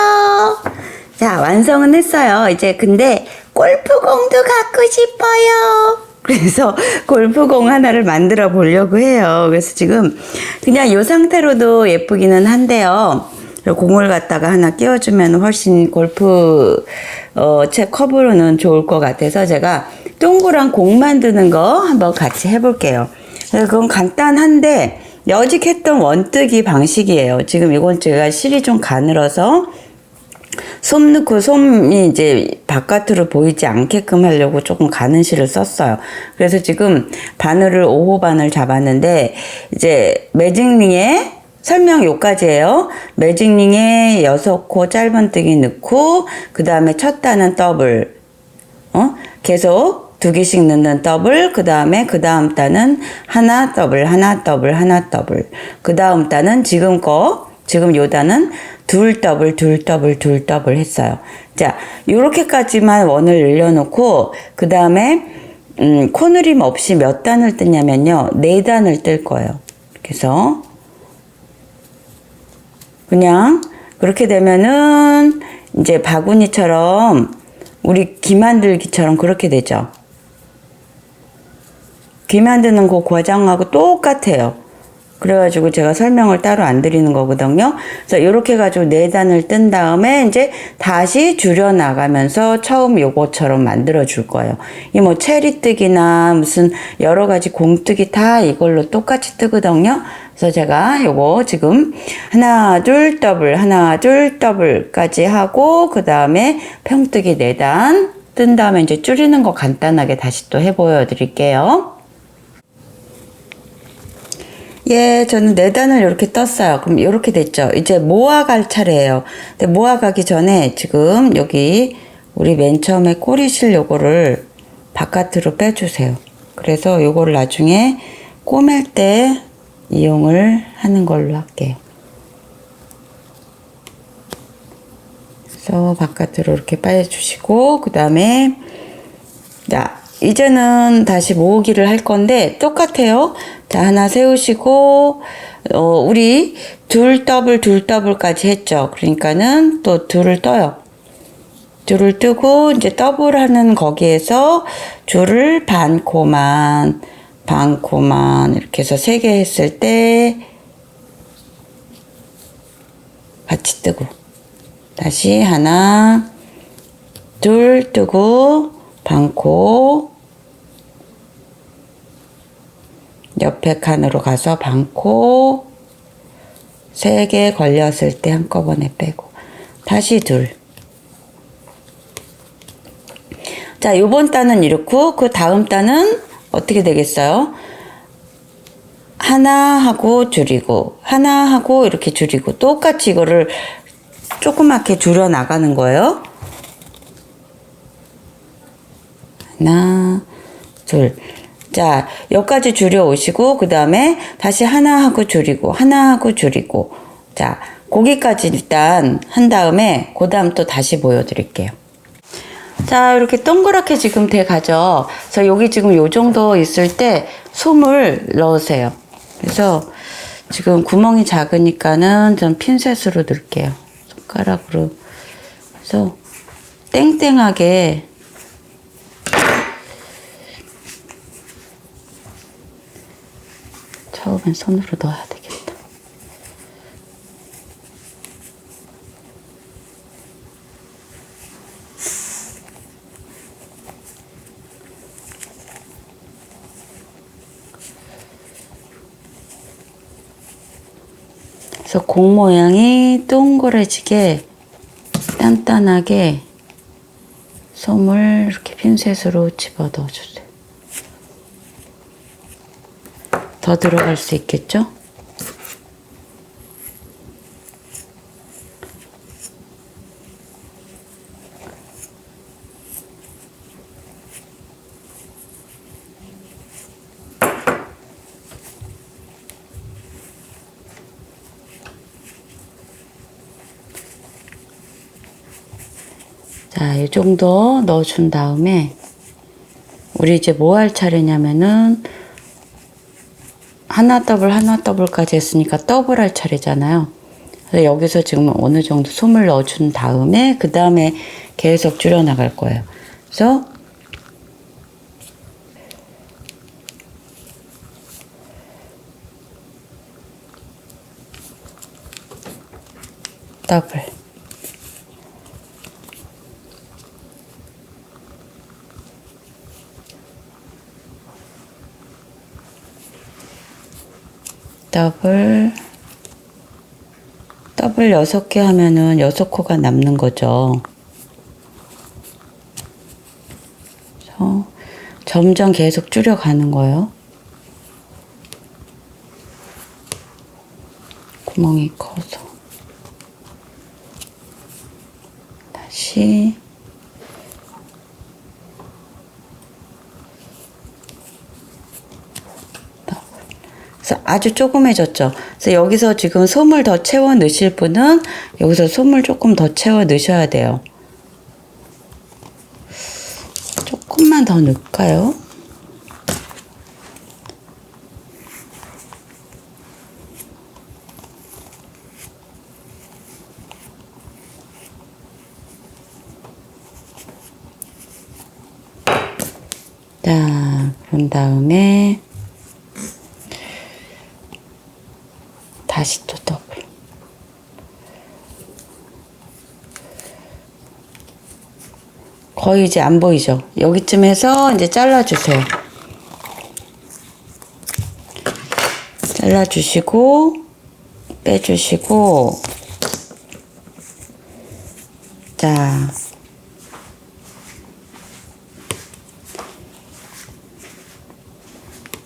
자, 완성은 했어요. 이제 근데 골프공도 갖고 싶어요. 그래서 골프공 하나를 만들어 보려고 해요. 그래서 지금 그냥 이 상태로도 예쁘기는 한데요. 공을 갖다가 하나 끼워주면 훨씬 골프 채 컵으로는 좋을 것 같아서 제가 동그란 공 만드는 거 한번 같이 해볼게요. 그건 간단한데 여직했던 원뜨기 방식이에요. 지금 이건 제가 실이 좀 가늘어서 솜 넣고 솜이 이제 바깥으로 보이지 않게끔 하려고 조금 가는 실을 썼어요. 그래서 지금 바늘을 5호 바늘 잡았는데, 이제 매직링에 설명 요까지예요. 매직링에 6코 짧은뜨기 넣고, 그 다음에 첫 단은 더블, 계속 2개씩 넣는 더블, 그 다음에 그 다음 단은 하나 더블, 하나 더블, 하나 더블, 그 다음 단은 지금 요 단은 둘 더블, 둘 더블, 둘 더블 했어요. 자, 요렇게까지만 원을 늘려놓고, 그 다음에, 코늘림 없이 몇 단을 뜨냐면요, 4단을 뜰 거예요. 그래서, 그냥, 그렇게 되면은, 이제 바구니처럼, 우리 귀 만들기처럼 그렇게 되죠. 귀 만드는 그 과정하고 똑같아요. 그래가지고 제가 설명을 따로 안 드리는 거거든요. 그래서 이렇게 해가지고 4단을 뜬 다음에 이제 다시 줄여 나가면서 처음 요거처럼 만들어 줄 거예요. 이 뭐 체리뜨기나 무슨 여러 가지 공뜨기 다 이걸로 똑같이 뜨거든요. 그래서 제가 요거 지금 하나 둘 더블 하나 둘 더블까지 하고, 그 다음에 평뜨기 4단 뜬 다음에 이제 줄이는 거 간단하게 다시 또 해 보여 드릴게요. 예, 저는 4단을 이렇게 떴어요. 그럼 이렇게 됐죠. 이제 모아갈 차례예요. 근데 모아가기 전에 지금 여기 우리 맨 처음에 꼬리실 요거를 바깥으로 빼주세요. 그래서 요거를 나중에 꼬맬 때 이용을 하는 걸로 할게요. 그래서 바깥으로 이렇게 빼주시고, 그 다음에, 자, 이제는 다시 모으기를 할 건데, 똑같아요. 자, 하나 세우시고, 우리 둘 더블까지 했죠. 그러니까는 또 둘을 떠요. 줄을 뜨고, 이제 더블 하는 거기에서 줄을 반 코만, 이렇게 해서 3개 했을 때, 같이 뜨고, 다시 하나, 둘 뜨고, 반코, 옆에 칸으로 가서 반코, 3개 걸렸을 때 한꺼번에 빼고, 다시 둘. 자, 요번 단은 이렇고, 그 다음 단은 어떻게 되겠어요? 하나 하고 줄이고, 하나 하고 이렇게 줄이고, 똑같이 이거를 조그맣게 줄여 나가는 거예요. 하나, 둘. 자, 여기까지 줄여 오시고, 그 다음에 다시 하나 하고 줄이고, 하나 하고 줄이고. 자, 거기까지 일단 한 다음에, 그 다음 또 다시 보여드릴게요. 자, 이렇게 동그랗게 지금 돼 가죠. 그래서 여기 지금 요 정도 있을 때 솜을 넣으세요. 그래서 지금 구멍이 작으니까는 좀 핀셋으로 넣을게요. 손가락으로. 그래서 땡땡하게 처음엔 손으로 넣어야 되겠다. 그래서 공 모양이 동그래지게 단단하게 솜을 이렇게 핀셋으로 집어 넣어주세요. 더 들어갈 수 있겠죠? 자, 이 정도 넣어준 다음에 우리 이제 뭐 할 차례냐면은 하나 더블까지 했으니까 더블 할 차례잖아요. 그래서 여기서 지금 어느 정도 솜을 넣어준 다음에 그 다음에 계속 줄여 나갈 거예요. 그래서 더블, 더블 6개 하면은 6코가 남는 거죠. 그래서 점점 계속 줄여가는 거예요. 구멍이 커서. 다시. 그래서 아주 조그매졌죠. 그래서 여기서 지금 솜을 더 채워 넣으실 분은 여기서 솜을 조금 더 채워 넣으셔야 돼요. 조금만 더 넣을까요? 자, 그런 다음에 다시 또 더블. 거의 이제 안 보이죠? 여기쯤에서 이제 잘라주세요. 잘라주시고, 빼주시고, 자.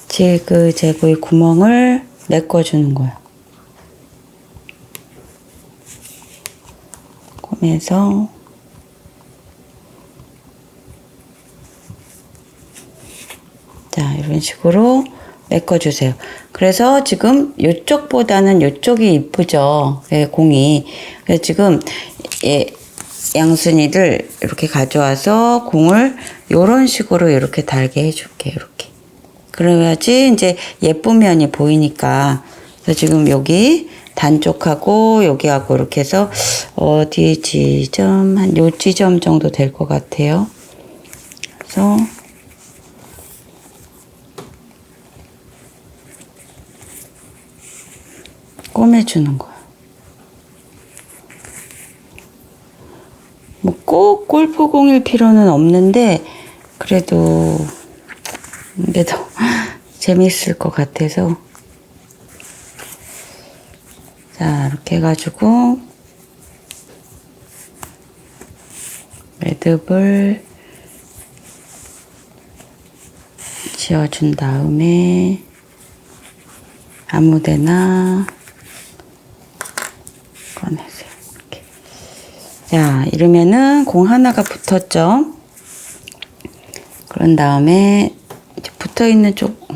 제그 이 구멍을 메꿔주는 거야. 꼬매서 자, 이런 식으로 메꿔주세요. 그래서 지금 이쪽보다는 이쪽이 이쁘죠? 예, 공이. 그래서 지금 예, 양순이를 이렇게 가져와서 공을 이런 식으로 이렇게 달게 해줄게. 이렇게. 그래야지 이제 예쁜 면이 보이니까. 그래서 지금 여기 단쪽하고 여기하고 이렇게 해서 어디 지점, 한 요 지점 정도 될 것 같아요. 그래서 꼬매주는 거야. 뭐 꼭 골프공일 필요는 없는데 그래도 재밌을 것 같아서 자 이렇게 해가지고 매듭을 지어준 다음에 아무데나 꺼내세요. 이렇게. 자, 이러면은 공 하나가 붙었죠? 그런 다음에 이제 붙어 있는 쪽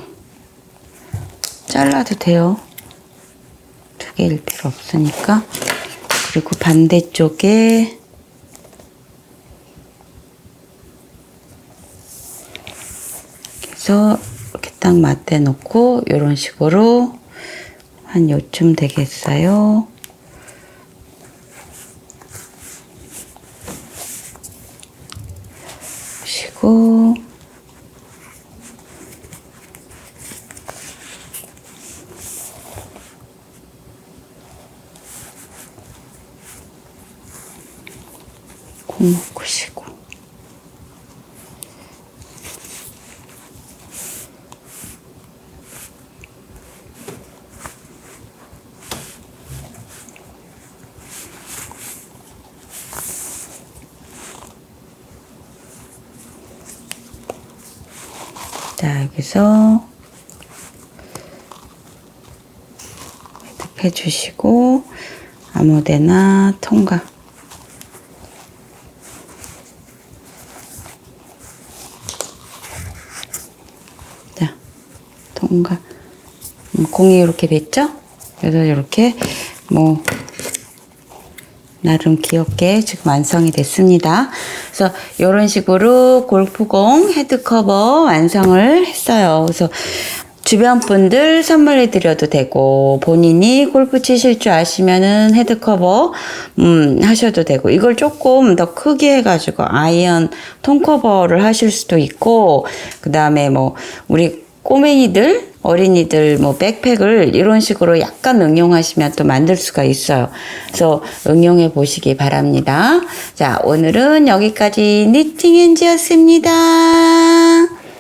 잘라도 돼요. 두 개일 필요 없으니까. 그리고 반대쪽에 그래서 이렇게 딱 맞대 놓고 이런 식으로 한 요쯤 되겠어요. 보시고 공 묶으시고 자, 여기서 매듭해 주시고 아무데나 통과. 자, 통과. 공이 이렇게 됐죠? 그래서 이렇게 뭐 나름 귀엽게 지금 완성이 됐습니다. 그래서 이런 식으로 골프공 헤드커버 완성을 했어요. 그래서 주변 분들 선물해 드려도 되고 본인이 골프 치실 줄 아시면은 헤드커버 하셔도 되고 이걸 조금 더 크게 해가지고 아이언 톤커버를 하실 수도 있고 그 다음에 뭐 우리 꼬맹이들 어린이들 뭐 백팩을 이런 식으로 약간 응용하시면 또 만들 수가 있어요. 그래서 응용해 보시기 바랍니다. 자, 오늘은 여기까지 니팅엔지였습니다.